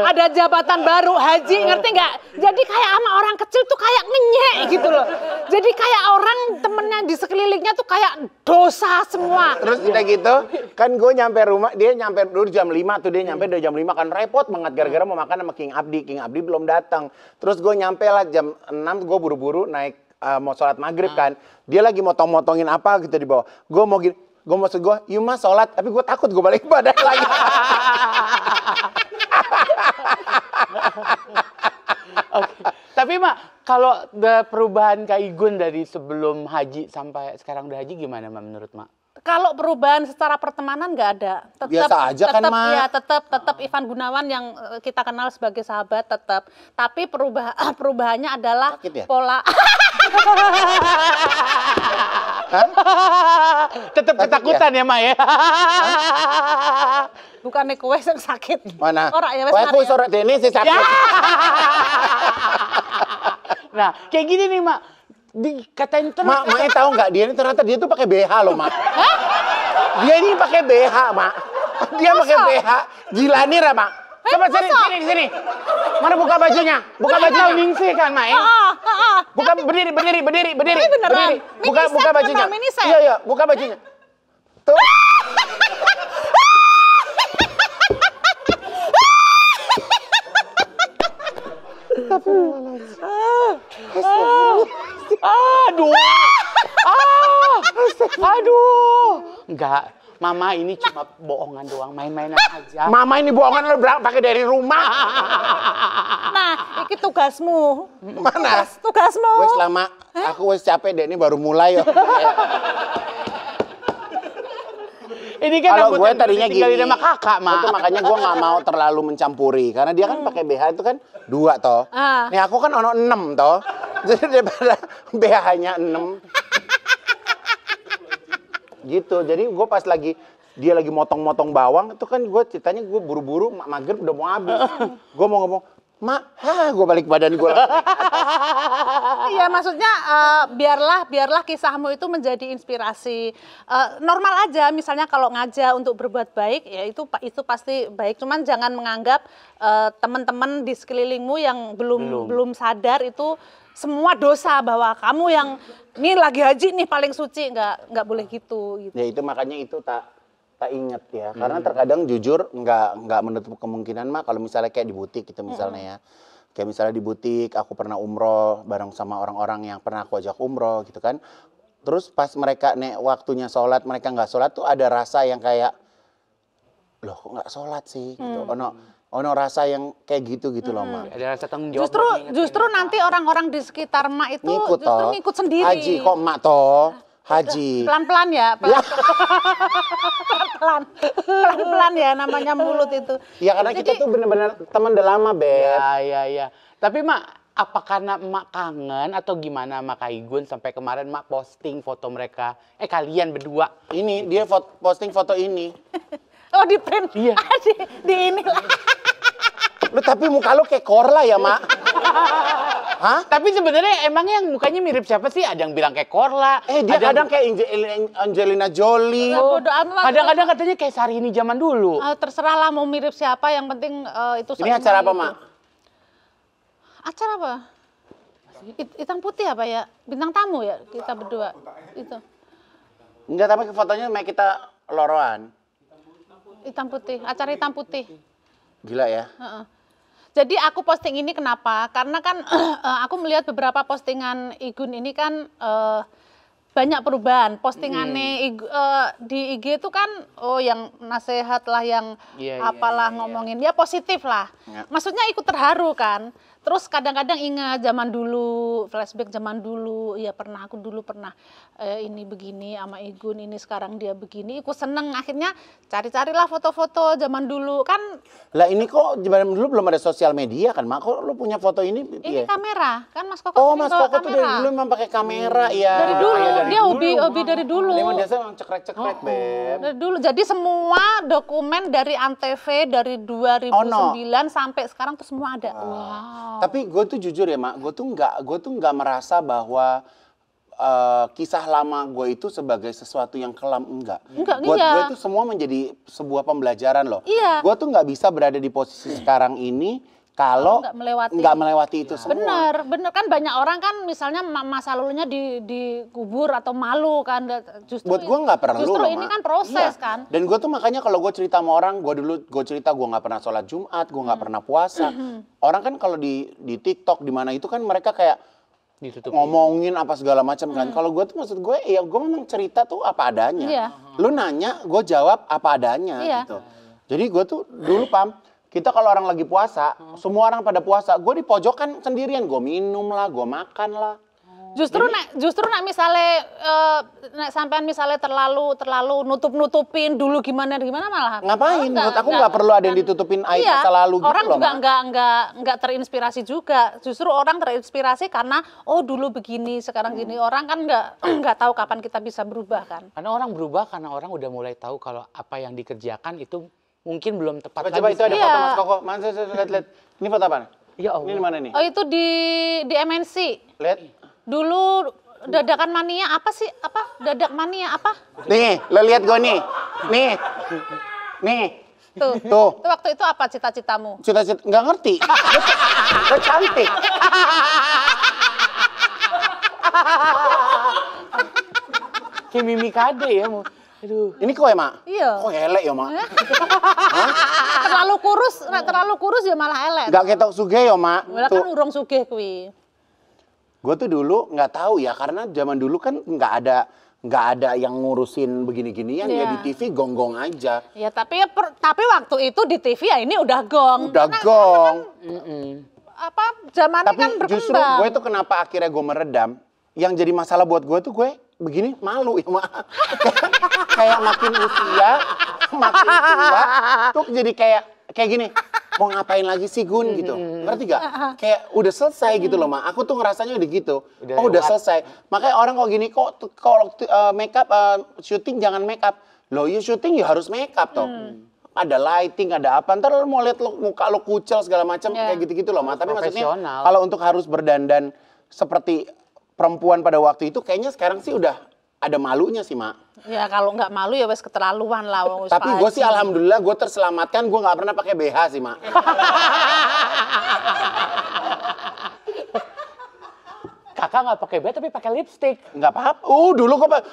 ada jabatan baru haji, ngerti nggak? Jadi kayak kayak sama orang kecil tuh kayak ngenyek gitu loh. Jadi kayak orang temennya di sekelilingnya tuh kayak dosa semua. Terus udah gitu, kan gue nyampe rumah, dia nyampe dulu jam 5 tuh, dia nyampe dari jam 5 kan repot banget gara-gara mau makan sama King Abdi belum datang. Terus gue nyampe lah jam 6, gue buru-buru naik mau sholat maghrib kan. Dia lagi motong-motongin apa gitu di bawah. Gue mau gini, maksud gue, you mah sholat, tapi gue takut gue balik badan lagi. Oke. Tapi Mak, kalau perubahan Kak Igun dari sebelum haji sampai sekarang udah haji gimana Mak menurut Mak? Kalau perubahan secara pertemanan nggak ada. Biasa aja kan, Mak. Ya, tetap Ivan Gunawan yang kita kenal sebagai sahabat tetap. Tapi perubahannya adalah Sakit ya? pola. Tetap ketakutan ya Mak ya? Bukannya kue yang sakit. Mana? Orang ya, Wah, sore ini sih sakit. Ya. Nah, kayak gini nih Mak. Dikatain terus. Maknya tahu nggak, dia ini ternyata dia tuh pakai BH loh, Mak. Dia ini pakai BH, Mak. Dia pakai BH. Gila nih, Mak. Coba sini. Mana buka bajunya? Buka bajunya. Ningsih kan, Mak. Buka berdiri. Ini beneran. Buka bajunya. Miniset. Iya, buka bajunya. Tuh. Aduh. Enggak, Mama ini cuma bohongan doang, main-mainan aja. Mama ini bohongan lo pakai dari rumah. Nah, ini tugasmu. Mana? Tugasmu. Wes lama, aku wes capek deh, ini baru mulai yo. Ini kan Kalau gue tadinya gini, sama kakak, Mak. itu makanya gue nggak mau terlalu mencampuri, karena dia kan pakai BH itu kan 2 toh. Nih aku kan ono 6 toh, jadi daripada BH-nya 6. Gitu, jadi gue pas dia lagi motong-motong bawang, itu kan gue ceritanya gue buru-buru, maghrib udah mau habis. Gue mau ngomong, Mak, gue balik badan gue. Iya, maksudnya biarlah kisahmu itu menjadi inspirasi. Normal aja, misalnya kalau ngajak untuk berbuat baik, ya itu pasti baik. Cuman jangan menganggap teman-teman di sekelilingmu yang belum sadar itu semua dosa, bahwa kamu yang ini lagi haji nih paling suci, nggak boleh gitu. Ya itu makanya itu tak inget ya, karena terkadang jujur nggak menutup kemungkinan Mak, kalau misalnya kayak di butik gitu misalnya ya, kayak misalnya di butik aku pernah umroh bareng sama orang-orang yang pernah aku ajak umroh gitu kan, terus pas mereka waktunya sholat mereka nggak sholat tuh ada rasa yang kayak, loh kok nggak sholat sih gitu, ono rasa yang kayak gitu loh Mak. Ada rasa tanggung jawab. Justru nanti orang-orang di sekitar Mak itu ngikut sendiri. Haji kok Mak toh. Haji. Pelan-pelan ya, pelan-pelan ya namanya mulut itu. Ya karena kita tuh bener-bener teman udah lama, Beb. Ya. Tapi Mak, apa karena Mak kangen atau gimana Mak Kak Igun sampai kemarin Mak posting foto mereka, kalian berdua. Ini dia posting foto ini. Oh, di print? Iya. di inilah. Lu tapi muka lu kayak Korla ya, Mak? Hah? Tapi sebenarnya emang yang mukanya mirip siapa sih? Ada yang bilang kayak Korla. Dia kadang kayak Angelina Jolie. Kadang-kadang katanya kayak Syahrini zaman dulu. Terserah lah mau mirip siapa, yang penting itu. Ini acara apa, Mak? Acara apa? Hitam putih apa ya? Bintang tamu ya kita berdua. Itu. Enggak, tapi fotonya kayak kita loroan. Hitam putih, acara hitam putih. Gila ya. Jadi aku posting ini kenapa? Karena kan aku melihat beberapa postingan Igun ini kan banyak perubahan. Postingannya di IG itu kan yang nasihat lah, yang apalah ngomongin. Ya positif lah. Maksudnya ikut terharu kan. Terus kadang-kadang ingat zaman dulu, flashback zaman dulu. Ya aku dulu pernah ini begini sama Igun, ini sekarang dia begini. Aku seneng, akhirnya cari-carilah foto-foto zaman dulu kan. Lah ini kok zaman dulu belum ada sosial media kan, Mak? Kok lu punya foto ini? Ini kamera, kan Mas Koko. Oh, Mas Koko tuh dari dulu memang pakai kamera ya. Dari dulu, dia hobi dari dulu. Memang biasa memang cekrek-cekrek, Beb. Dari dulu, jadi semua dokumen dari Antv dari 2009 sampai sekarang tuh semua ada. Wow. Tapi gue tuh jujur ya, Mak, gue tuh nggak merasa bahwa kisah lama gue itu sebagai sesuatu yang kelam, enggak. Buat gue itu semua menjadi sebuah pembelajaran loh. Iya. Gue tuh nggak bisa berada di posisi sekarang ini kalau nggak melewati itu semua. Bener kan banyak orang kan misalnya masa lalunya dikubur atau malu kan. Justru Buat gue nggak perlu. Justru loh, ini Ma. kan proses Iya. kan. Dan gue tuh makanya kalau gue cerita sama orang, gue cerita gue nggak pernah sholat Jumat, gue nggak pernah puasa. Orang kan kalau di TikTok di mana itu kan mereka kayak Ditutup. ngomongin apa segala macam kan. Kalau gue tuh maksud gue ya gue memang cerita tuh apa adanya. Iya. Lu nanya, gue jawab apa adanya Iya. gitu. Jadi gue tuh dulu kita kalau orang lagi puasa, semua orang pada puasa, gue di pojokan sendirian, gue minum lah, gue makan lah. Justru nak misalnya sampean misalnya terlalu nutup-nutupin dulu gimana malah. Ngapain? Menurut aku nggak perlu ada yang ditutupin aib masa lalu gitu orang loh, juga Ma. nggak terinspirasi juga. Justru orang terinspirasi karena dulu begini, sekarang gini. Orang kan nggak tahu kapan kita bisa berubah kan. Karena orang berubah karena orang udah mulai tahu kalau apa yang dikerjakan itu mungkin belum tepat Coba lagi. itu ada Iya. foto Mas Koko. Mana lihat. Ini foto apa? Ya Allah. Ini mana nih? Oh itu di MNC. Lihat. Dulu dadakan mania apa sih? Dadak mania apa? Nih, lo lihat gue nih. Nih. Tuh. Tuh. Itu waktu itu apa cita-citamu? Cita-cita nggak ngerti. Lo cantik. Kayak Mimi Kade ya. Aduh. Ini kok ya, Mak? Iya. Kok elek ya, Mak? Terlalu kurus ya malah elek. Gak ketok suge ya, Mak? Malah kan urung sugih kuwi. Gue tuh dulu nggak tahu ya, karena zaman dulu kan nggak ada yang ngurusin begini-ginian. Iya. Ya di TV gonggong aja. Ya tapi waktu itu di TV ya ini udah gong. Udah gong. Zamannya Tapi kan berkembang. justru gue tuh kenapa akhirnya gue meredam, yang jadi masalah buat gue tuh gue begini malu ya, Mak. Kayak makin usia, makin tua, tuh jadi kayak gini. Mau ngapain lagi sih Gun gitu, ngerti gak? Kayak udah selesai gitu loh, Ma. Aku tuh ngerasanya udah gitu. Udah selesai. Makanya orang kok gini, kalau make up, syuting jangan make up. Loh ya syuting ya harus make up toh. Ada lighting, ada apa. Ntar lo mau lihat muka lo kucel segala macam kayak gitu-gitu loh, Ma. Tapi maksudnya kalau untuk harus berdandan seperti perempuan pada waktu itu, kayaknya sekarang sih udah ada malunya sih, Ma. Ya kalau nggak malu ya wes keterlaluan lah. Tapi gue sih alhamdulillah gue terselamatkan, gue nggak pernah pakai BH sih, Mak. Kakak nggak pakai BH tapi pakai lipstick. Nggak apa-apa. Dulu gue pakai.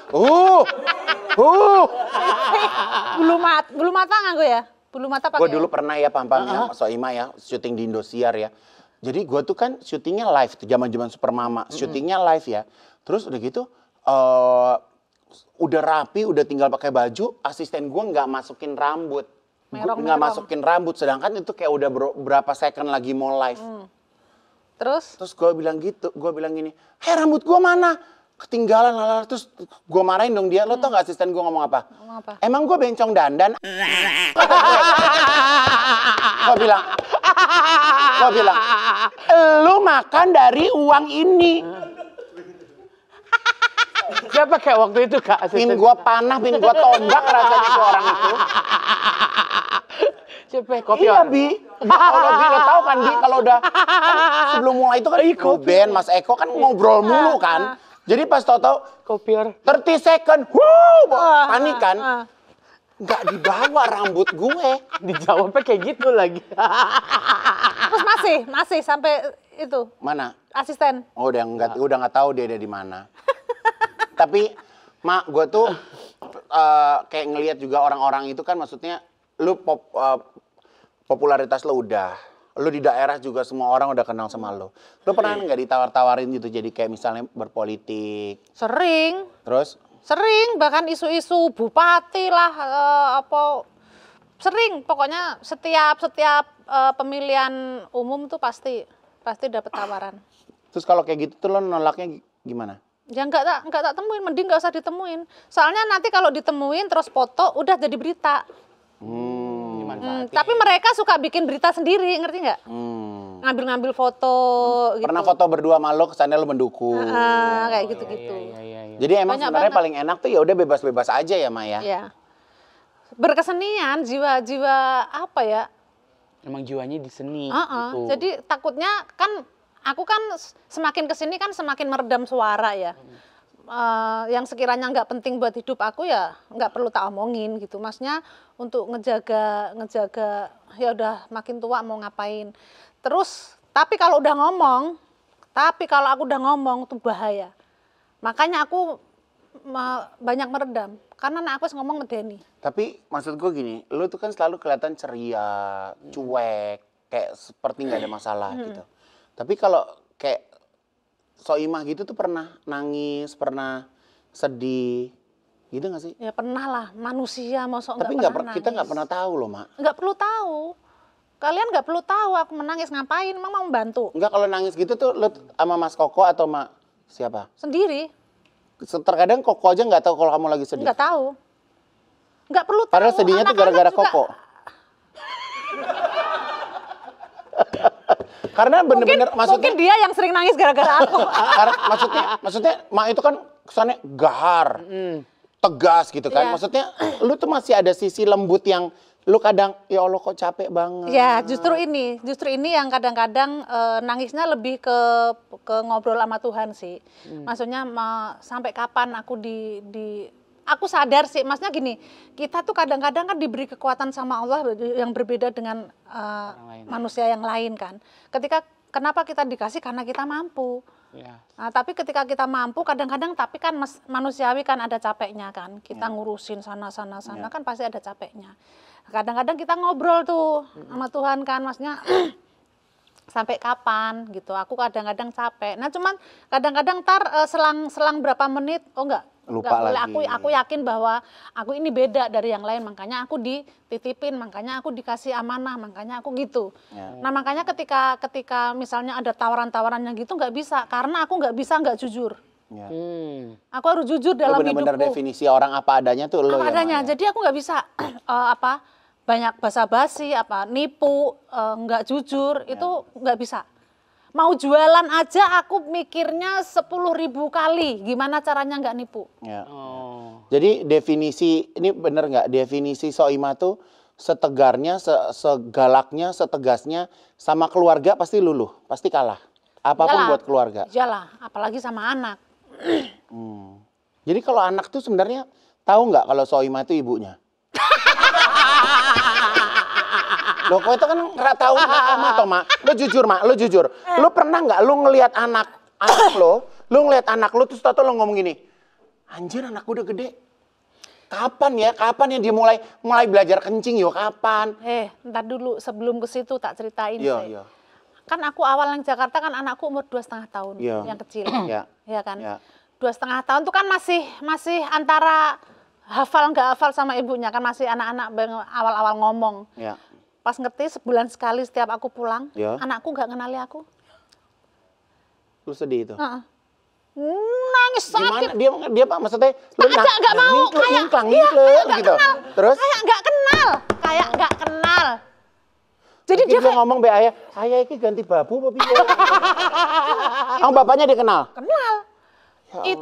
Bulu mata nggak gue ya? Bulu mata pakai. Gue dulu pernah ya pampangnya Soima ya, syuting di Indosiar ya. Jadi gue tuh kan syutingnya live tuh, zaman-zaman Supermama. Syutingnya live ya. Terus udah gitu, udah rapi, udah tinggal pakai baju, asisten gue nggak masukin rambut. Nggak masukin rambut, sedangkan itu kayak udah berapa second lagi mau live. Terus gue bilang gini, hei rambut gue mana? Ketinggalan, lala. Terus gue marahin dong dia, lo tau gak asisten gue ngomong apa? Emang gue bencong dandan? Gue bilang, lu makan dari uang ini. Siapa kayak waktu itu Kak? Pin gue panah, pin gue tombak rasanya ke orang itu. Siapa? Kopi Iya, Bi. Kalau Bi, lo tau kan, Bi, kalau udah sebelum mulai itu kan Ben, Mas Eko kan ngobrol mulu kan. Jadi pas tau-tau, Kopior. 30 second, panik kan. Nggak dibawa rambut gue. Dijawabnya kayak gitu lagi. terus masih sampai itu Mana? asisten. Oh, udah nggak tahu dia ada di mana. Tapi, Mak, gue tuh kayak ngelihat juga orang-orang itu kan maksudnya, lu popularitas lo udah. Lu di daerah juga semua orang udah kenal sama lo. Lu pernah nggak ditawar-tawarin gitu jadi kayak misalnya berpolitik? Sering, Terus? bahkan isu-isu bupati lah, sering. Pokoknya setiap pemilihan umum tuh pasti dapat tawaran. Terus kalau kayak gitu tuh lo nolaknya gimana? Ya nggak tak temuin, mending nggak usah ditemuin. Soalnya nanti kalau ditemuin terus foto udah jadi berita. Tapi mereka suka bikin berita sendiri, ngerti nggak? Ngambil foto. Gitu. Pernah foto berdua sama lo, kesannya lo mendukung. Kayak gitu-gitu. Jadi emang Banyak sebenarnya banget. paling enak tuh ya udah bebas-bebas aja ya, Ma ya. Ya. Berkesenian, jiwa apa ya? Emang jiwanya di seni. Gitu. Gitu. Jadi takutnya kan aku kan semakin kesini kan semakin meredam suara ya. Yang sekiranya nggak penting buat hidup aku ya nggak perlu tak omongin gitu. Maksudnya untuk ngejaga ya udah makin tua mau ngapain. Terus, tapi kalau aku udah ngomong tuh bahaya. Makanya aku banyak meredam. Karena anak aku ngomong medeni. Tapi maksud gue gini, lu tuh kan selalu kelihatan ceria, cuek, kayak seperti nggak ada masalah gitu. Tapi kalau kayak Soimah gitu tuh pernah nangis, pernah sedih, gitu nggak sih? Ya pernah lah, manusia masa Tapi nggak pernah kita nggak nangis. pernah tahu loh, Mak. Nggak perlu tahu. Kalian nggak perlu tahu aku menangis ngapain, emang mau membantu. Enggak, kalau nangis gitu tuh lu sama Mas Koko atau sama siapa? Sendiri, Terkadang Koko aja nggak tahu kalau kamu lagi sedih. nggak tahu. Nggak perlu tahu. Padahal sedihnya tuh Anak-anak gara-gara juga- Koko. Karena bener-bener Mungkin dia yang sering nangis gara-gara aku. karena maksudnya Mak itu kan kesannya gahar, tegas gitu kan. Iya. Maksudnya lu tuh masih ada sisi lembut yang lu kadang ya Allah kok capek banget. Ya, justru ini yang kadang-kadang nangisnya lebih ke ngobrol sama Tuhan sih. Maksudnya sampai kapan aku aku sadar sih, maksudnya gini, kita tuh kadang-kadang kan diberi kekuatan sama Allah yang berbeda dengan manusia yang lain kan. Kenapa kita dikasih? Karena kita mampu. Ya. Nah, tapi ketika kita mampu, kadang-kadang tapi kan manusiawi kan ada capeknya kan. Kita ngurusin sana kan pasti ada capeknya. Kadang-kadang kita ngobrol tuh sama Tuhan kan, maksudnya sampai kapan gitu. Aku kadang-kadang capek. Nah, cuman kadang-kadang selang berapa menit, oh enggak Lupa boleh. lagi. Aku yakin bahwa aku ini beda dari yang lain, makanya aku dititipin, makanya aku dikasih amanah, makanya aku gitu. Ya. Nah, makanya ketika misalnya ada tawaran-tawarannya gitu nggak bisa, karena aku nggak bisa nggak jujur. Ya. Aku harus jujur Lu dalam bener-bener hidupku. definisi orang apa adanya tuh lu Apa ya, adanya. Mak, ya? Jadi aku nggak bisa banyak basa-basi, nipu, nggak jujur, itu nggak bisa. Mau jualan aja aku mikirnya 10.000 kali, gimana caranya nggak nipu. Ya. Oh. Jadi definisi, ini bener nggak? Definisi Soimah tuh setegarnya, segalaknya, setegasnya sama keluarga pasti luluh, pasti kalah. Apapun Iyalah, buat keluarga. Iyalah, apalagi sama anak. Jadi kalau anak tuh sebenarnya tahu nggak kalau Soimah itu ibunya? Loh, kok itu kan nggak tahu toh, Mak. Lo jujur, Mak, lo jujur. Lo pernah nggak lo ngelihat anak lo ngelihat anak lo terus tau lo ngomong gini, anjir anak gue udah gede. Kapan ya dia mulai belajar kencing yo kapan? Ntar dulu sebelum ke situ tak ceritain Iya, sih. iya. Kan aku awal yang Jakarta kan anakku umur 2,5 tahun, Iya. yang kecil, Iya. ya kan. Iya. 2,5 tahun tuh kan masih antara hafal nggak hafal sama ibunya kan, masih anak-anak awal-awal ngomong. Ya. Pas ngerti sebulan sekali setiap aku pulang, Iya. anakku nggak kenali aku. Lu sedih itu. Heeh. Nangis sakit. Gimana dia Pak maksudnya lu Nggak mau, ngingklang nggak gitu. kenal. Terus Kayak nggak kenal. Jadi dia dia ngomong be ayah iki ganti babu apa piye? Bapaknya dia kenal. kenal. Ya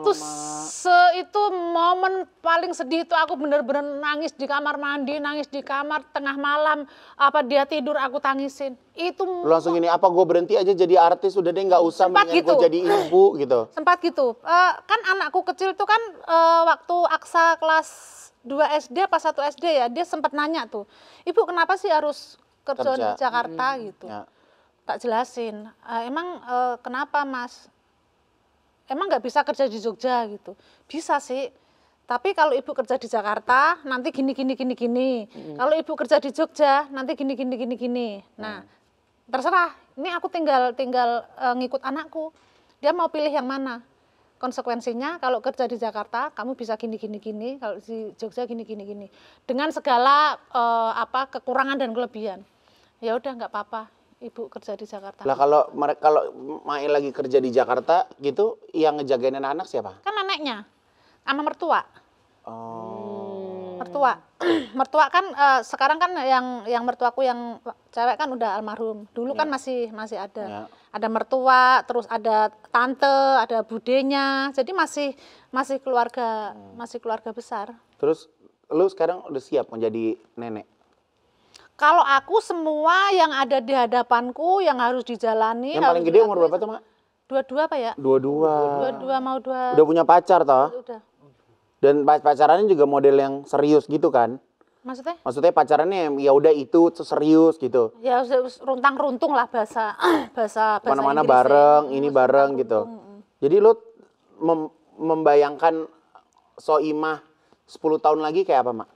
Itu momen paling sedih itu aku bener-bener nangis di kamar mandi, nangis di kamar tengah malam, apa dia tidur aku tangisin. Itu Lu langsung gini, apa gue berhenti aja jadi artis udah deh nggak usah Sempat mendingan gitu. gue jadi ibu gitu. sempat gitu. Kan anakku kecil tuh kan waktu Aksa kelas 2 SD apa 1 SD ya, dia sempat nanya tuh, "Ibu kenapa sih harus kerja di Kerja. Jakarta?" gitu. Ya. Tak jelasin, emang kenapa Mas? Emang nggak bisa kerja di Jogja gitu? Bisa sih, tapi kalau ibu kerja di Jakarta nanti gini. Kalau ibu kerja di Jogja nanti gini. Nah, terserah. Ini aku tinggal ngikut anakku. Dia mau pilih yang mana? Konsekuensinya kalau kerja di Jakarta kamu bisa gini. Kalau di Jogja gini. Dengan segala kekurangan dan kelebihan. Ya udah nggak apa-apa. Ibu kerja di Jakarta. Lah kalau Mai lagi kerja di Jakarta gitu, yang ngejagain anak-anak siapa? Kan neneknya sama mertua. Oh. Mertua kan sekarang kan yang mertuaku yang cewek kan udah almarhum. Dulu kan masih ada. Ya. Ada mertua, terus ada tante, ada budenya. Jadi masih keluarga besar. Terus lu sekarang udah siap menjadi nenek? Kalau aku semua yang ada di hadapanku yang harus dijalani. Yang paling gede umur berapa tuh, Mak? 22 apa ya? 22. 22 mau 2. Udah punya pacar toh? Udah. Dan pacarannya juga model yang serius gitu kan? Maksudnya? Maksudnya pacarannya ya udah itu serius gitu. Ya runtang-runtung lah bahasa Mana-mana Inggrisnya. bareng, ini bareng gitu. Runtang-runtung. Jadi lu membayangkan Soimah 10 tahun lagi kayak apa, Mak?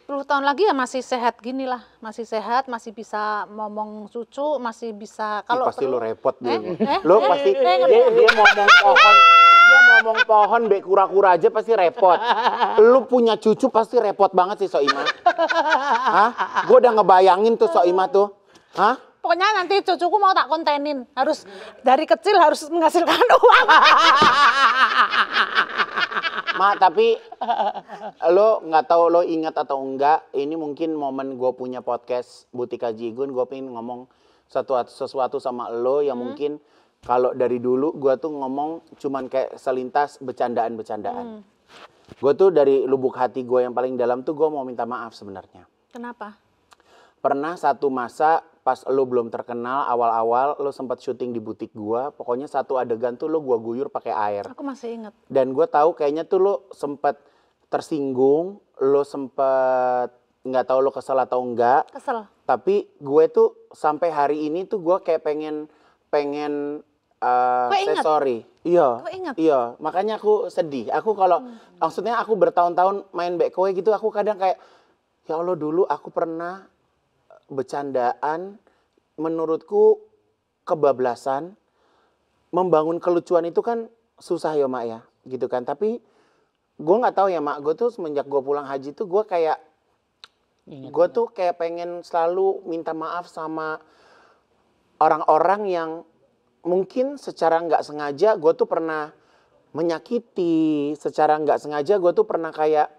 10 tahun lagi ya masih sehat gini lah, masih sehat, masih bisa ngomong cucu, masih bisa Ih, pasti lu repot dia. Lu pasti dia ngomong pohon be kura-kura aja pasti repot. Lu punya cucu pasti repot banget sih Soimah. Hah? Gua udah ngebayangin tuh Soimah tuh. Hah? Pokoknya nanti cucuku mau tak kontenin, harus dari kecil harus menghasilkan uang. Mak, tapi lo nggak tahu lo ingat atau enggak, ini mungkin momen gue punya podcast Butika Jigun, gue pengen ngomong sesuatu sama lo yang mungkin kalau dari dulu gue tuh ngomong cuman kayak selintas bercandaan-bercandaan. Gue tuh dari lubuk hati gue yang paling dalam tuh gue mau minta maaf sebenarnya. Kenapa? Pernah satu masa pas lo belum terkenal awal-awal lo sempat syuting di butik gua, pokoknya satu adegan tuh lo gua guyur pakai air. Aku masih ingat. Dan gue tahu kayaknya tuh lo sempat tersinggung, lo sempat nggak tahu lo kesel atau enggak. Kesel. Tapi gue tuh sampai hari ini tuh gue kayak pengen say ingat? sorry. Iya. Kok ingat? Iya, makanya aku sedih. Aku kalau maksudnya aku bertahun-tahun main back kowe gitu, aku kadang kayak ya Allah dulu aku pernah bercandaan, menurutku kebablasan. Membangun kelucuan itu kan susah ya Mak ya, gitu kan. Tapi gue nggak tahu ya Mak, gue tuh semenjak gue pulang haji tuh gue kayak gue tuh kayak pengen selalu minta maaf sama orang-orang yang mungkin secara nggak sengaja gue tuh pernah menyakiti, secara nggak sengaja gue tuh pernah kayak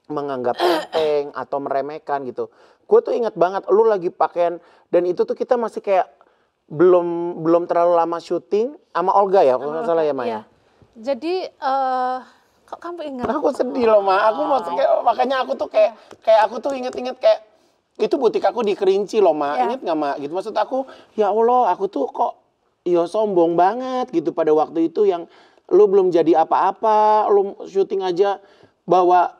menganggap enteng atau meremehkan gitu. Gue tuh inget banget lu lagi pakaian dan itu tuh kita masih kayak belum terlalu lama syuting sama Olga ya, kalau nggak salah ya Maya. Iya. Jadi kok kamu ingat? Aku sedih loh Ma, aku mau makanya aku tuh kayak aku tuh inget-inget kayak itu butik aku di Kerinci loh Ma, inget nggak Ma? Gitu maksud aku, ya Allah aku tuh kok ya sombong banget gitu pada waktu itu yang lu belum jadi apa-apa, lu syuting aja bawa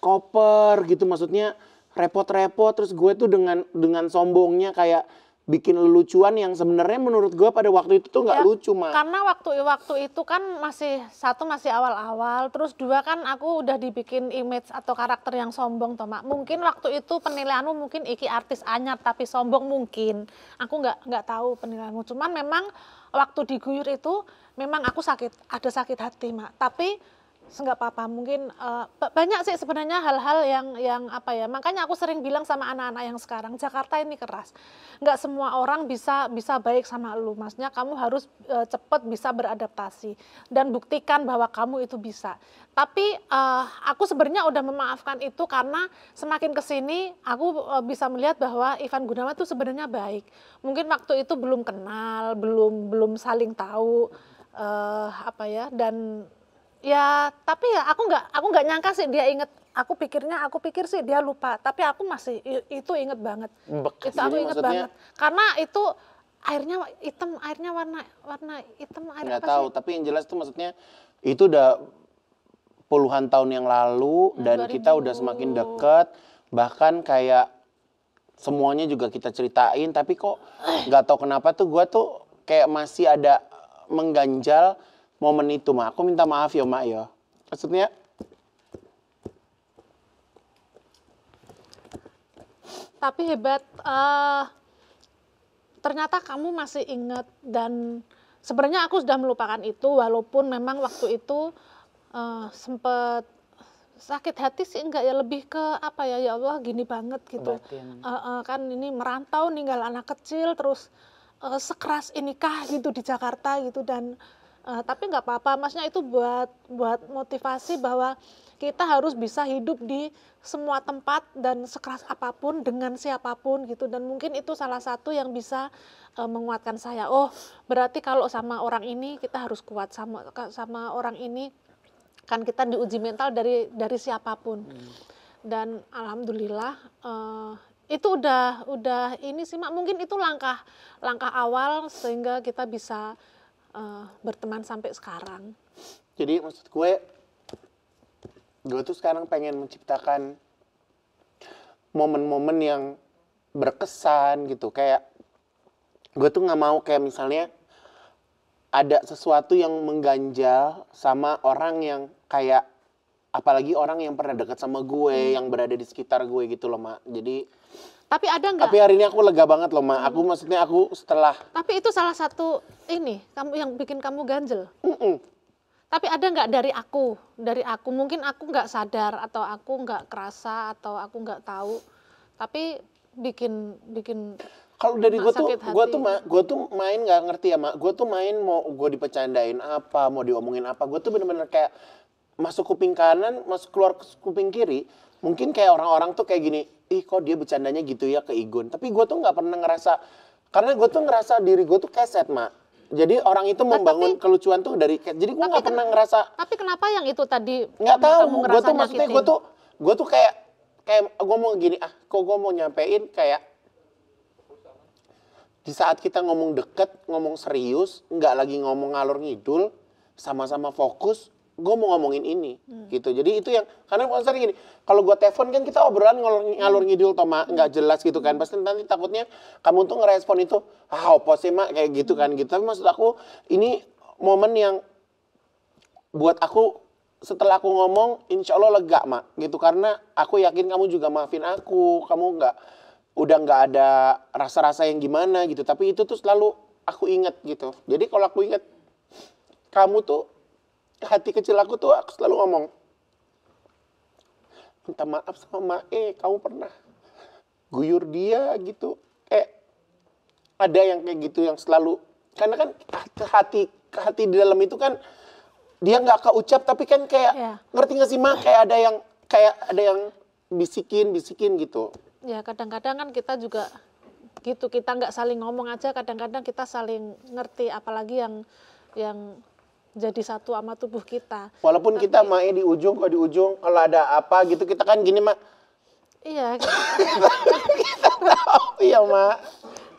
koper gitu, maksudnya repot-repot, terus gue tuh dengan sombongnya kayak bikin lelucuan yang sebenarnya menurut gue pada waktu itu tuh nggak Ya, lucu Mak. Karena waktu itu kan masih awal-awal, terus dua kan aku udah dibikin image atau karakter yang sombong toh Mak. Mungkin waktu itu penilaianmu mungkin iki artis anyar tapi sombong mungkin. Aku nggak tahu penilaianmu. Cuman memang waktu diguyur itu memang aku ada sakit hati Mak. Tapi nggak apa-apa, mungkin banyak sih sebenarnya hal-hal yang apa ya, makanya aku sering bilang sama anak-anak yang sekarang, Jakarta ini keras, nggak semua orang bisa baik sama lu, maksudnya kamu harus cepet bisa beradaptasi dan buktikan bahwa kamu itu bisa. Tapi aku sebenarnya udah memaafkan itu karena semakin kesini aku bisa melihat bahwa Ivan Gunawan itu sebenarnya baik. Mungkin waktu itu belum kenal, belum saling tahu apa ya, dan ya, tapi ya aku nggak nyangka sih dia inget. Aku pikir sih dia lupa. Tapi aku masih itu inget banget. Bekas. Itu aku Jadi inget maksudnya- banget. Karena itu airnya hitam, airnya warna hitam, air Nggak apa tahu, sih? tapi yang jelas tuh maksudnya itu udah puluhan tahun yang lalu dan 2000. kita udah semakin deket, bahkan kayak semuanya juga kita ceritain, tapi kok nggak tahu kenapa tuh gue tuh kayak masih ada mengganjal momen itu Mak. Aku minta maaf ya Mak ya. Maksudnya Tapi hebat, ternyata kamu masih ingat, dan sebenarnya aku sudah melupakan itu walaupun memang waktu itu sempet sakit hati sih enggak ya, lebih ke apa ya, ya Allah gini banget gitu. Batin. Kan ini merantau ninggal anak kecil terus sekeras inikah gitu di Jakarta gitu, dan tapi nggak apa-apa, maksudnya itu buat motivasi bahwa kita harus bisa hidup di semua tempat dan sekeras apapun dengan siapapun gitu, dan mungkin itu salah satu yang bisa menguatkan saya. Oh, berarti kalau sama orang ini kita harus kuat, sama orang ini kan kita diuji mental dari siapapun. Dan alhamdulillah itu udah ini sih Mak, mungkin itu langkah awal sehingga kita bisa berteman sampai sekarang. jadi maksud gue tuh sekarang pengen menciptakan momen-momen yang berkesan gitu. Kayak gue tuh nggak mau kayak misalnya ada sesuatu yang mengganjal sama orang yang kayak, apalagi orang yang pernah dekat sama gue, yang berada di sekitar gue gitu loh, Mak. Jadi, Tapi ada nggak? tapi hari ini aku lega banget loh, Mak. Aku setelah, Tapi itu salah satu ini kamu yang bikin kamu ganjel. Tapi ada nggak dari aku mungkin aku nggak sadar atau aku nggak kerasa atau aku nggak tahu, tapi bikin kalau dari Mak gue tuh, sakit hati. gue tuh main nggak ngerti ya, Mak. Gue tuh main mau gue dipecandain apa, mau diomongin apa. Gue tuh bener-bener kayak masuk kuping kanan, masuk keluar kuping kiri. Mungkin kayak orang-orang tuh kayak gini, ih kok dia bercandanya gitu ya ke Igun. Tapi gue tuh nggak pernah ngerasa, karena gue tuh ngerasa diri gue tuh keset, Mak. Jadi orang itu membangun kelucuan tuh dari keset. Jadi gue nggak pernah ngerasa. Tapi kenapa yang itu tadi Nggak tahu. kamu Gue ngerasa tuh maksudnya nyakitin? gue tuh kayak gue mau gini, kok gue mau nyampein kayak di saat kita ngomong deket, ngomong serius, nggak lagi ngomong ngalor ngidul, sama-sama fokus, gue mau ngomongin ini, gitu. Jadi itu yang, karena sering gini, kalau gue telepon kan kita obrolan ngalor ngidul, Toma, nggak jelas gitu kan. Pasti nanti takutnya kamu tuh ngerespon itu, apa sih, Mak, kayak gitu kan. Gitu. Tapi maksud aku, ini momen yang buat aku, setelah aku ngomong, insya Allah lega, Mak. Gitu, karena aku yakin kamu juga maafin aku, kamu udah nggak ada rasa-rasa yang gimana gitu. Tapi itu tuh selalu aku inget gitu. Jadi kalau aku inget, kamu tuh, hati kecil aku tuh aku selalu ngomong, minta maaf sama Mae, kamu pernah guyur dia gitu. Ada yang kayak gitu yang selalu, karena kan hati di dalam itu kan dia nggak keucap tapi kan kayak ngerti nggak sih, Mak, kayak ada yang bisikin gitu. Ya kadang-kadang kan kita juga gitu, kita nggak saling ngomong aja, kadang-kadang kita saling ngerti, apalagi yang jadi satu sama tubuh kita. Walaupun kita Mae di ujung, kalau ada apa gitu kita kan gini, Mak. Iya, Kita tahu ya, Mak.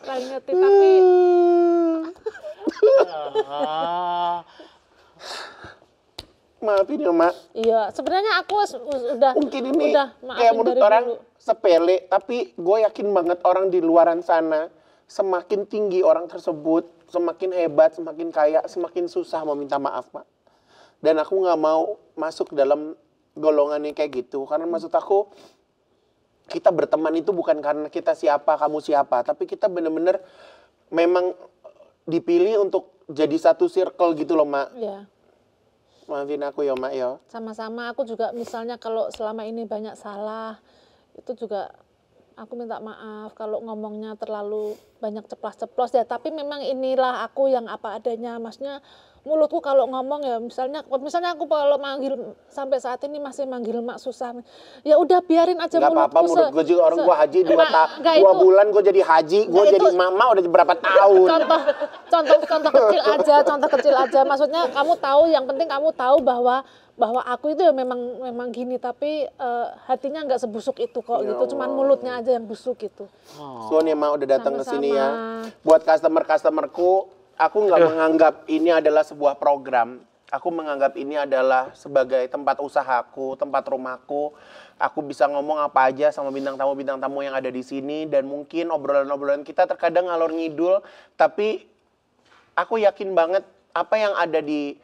saling ngerti, tapi Maafin ya, Mak. iya sebenarnya aku udah Mungkin ini udah kayak maafin menurut dari orang dulu. sepele, tapi gue yakin banget orang di luaran sana, semakin tinggi orang tersebut, semakin hebat, semakin kaya, semakin susah meminta maaf, Mak. Dan aku nggak mau masuk dalam golongan yang kayak gitu. Karena maksud aku, kita berteman itu bukan karena kita siapa, kamu siapa. Tapi kita bener-bener memang dipilih untuk jadi satu circle gitu loh, Mak. Iya. Maafin aku ya, Mak, ya. Sama-sama, aku juga misalnya kalau selama ini banyak salah, itu juga aku minta maaf kalau ngomongnya terlalu banyak ceplas-ceplos ya. Tapi memang inilah aku yang apa adanya, maksudnya mulutku kalau ngomong ya, misalnya aku kalau manggil sampai saat ini masih manggil Mak susah. Ya udah biarin aja Nggak mulutku. apa-apa, menurut gue juga orang gue haji 2 itu- bulan gue jadi haji, gue Nggak, jadi itu- mama udah berapa tahun. contoh kecil aja. Maksudnya kamu tahu, yang penting kamu tahu bahwa aku itu ya memang gini, tapi hatinya nggak sebusuk itu kok gitu. Cuman mulutnya aja yang busuk gitu. Suon ya, Mak, udah datang ke sini ya. Sama-sama. Buat customer-customerku, aku nggak menganggap ini adalah sebuah program. Aku menganggap ini adalah sebagai tempat usahaku, tempat rumahku. Aku bisa ngomong apa aja sama bintang tamu yang ada di sini. Dan mungkin obrolan-obrolan kita terkadang ngalor ngidul. Tapi aku yakin banget apa yang ada di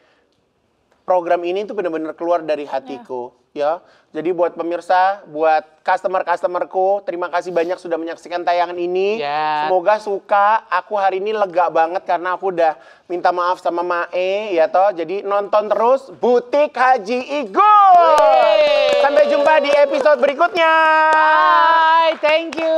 program ini tuh benar-benar keluar dari hatiku. Ya. Jadi buat pemirsa, buat customer-customerku, terima kasih banyak sudah menyaksikan tayangan ini. Ya. Semoga suka. Aku hari ini lega banget karena aku udah minta maaf sama Mae, ya toh. Jadi nonton terus Butik Haji Igun. Sampai jumpa di episode berikutnya. Bye, thank you.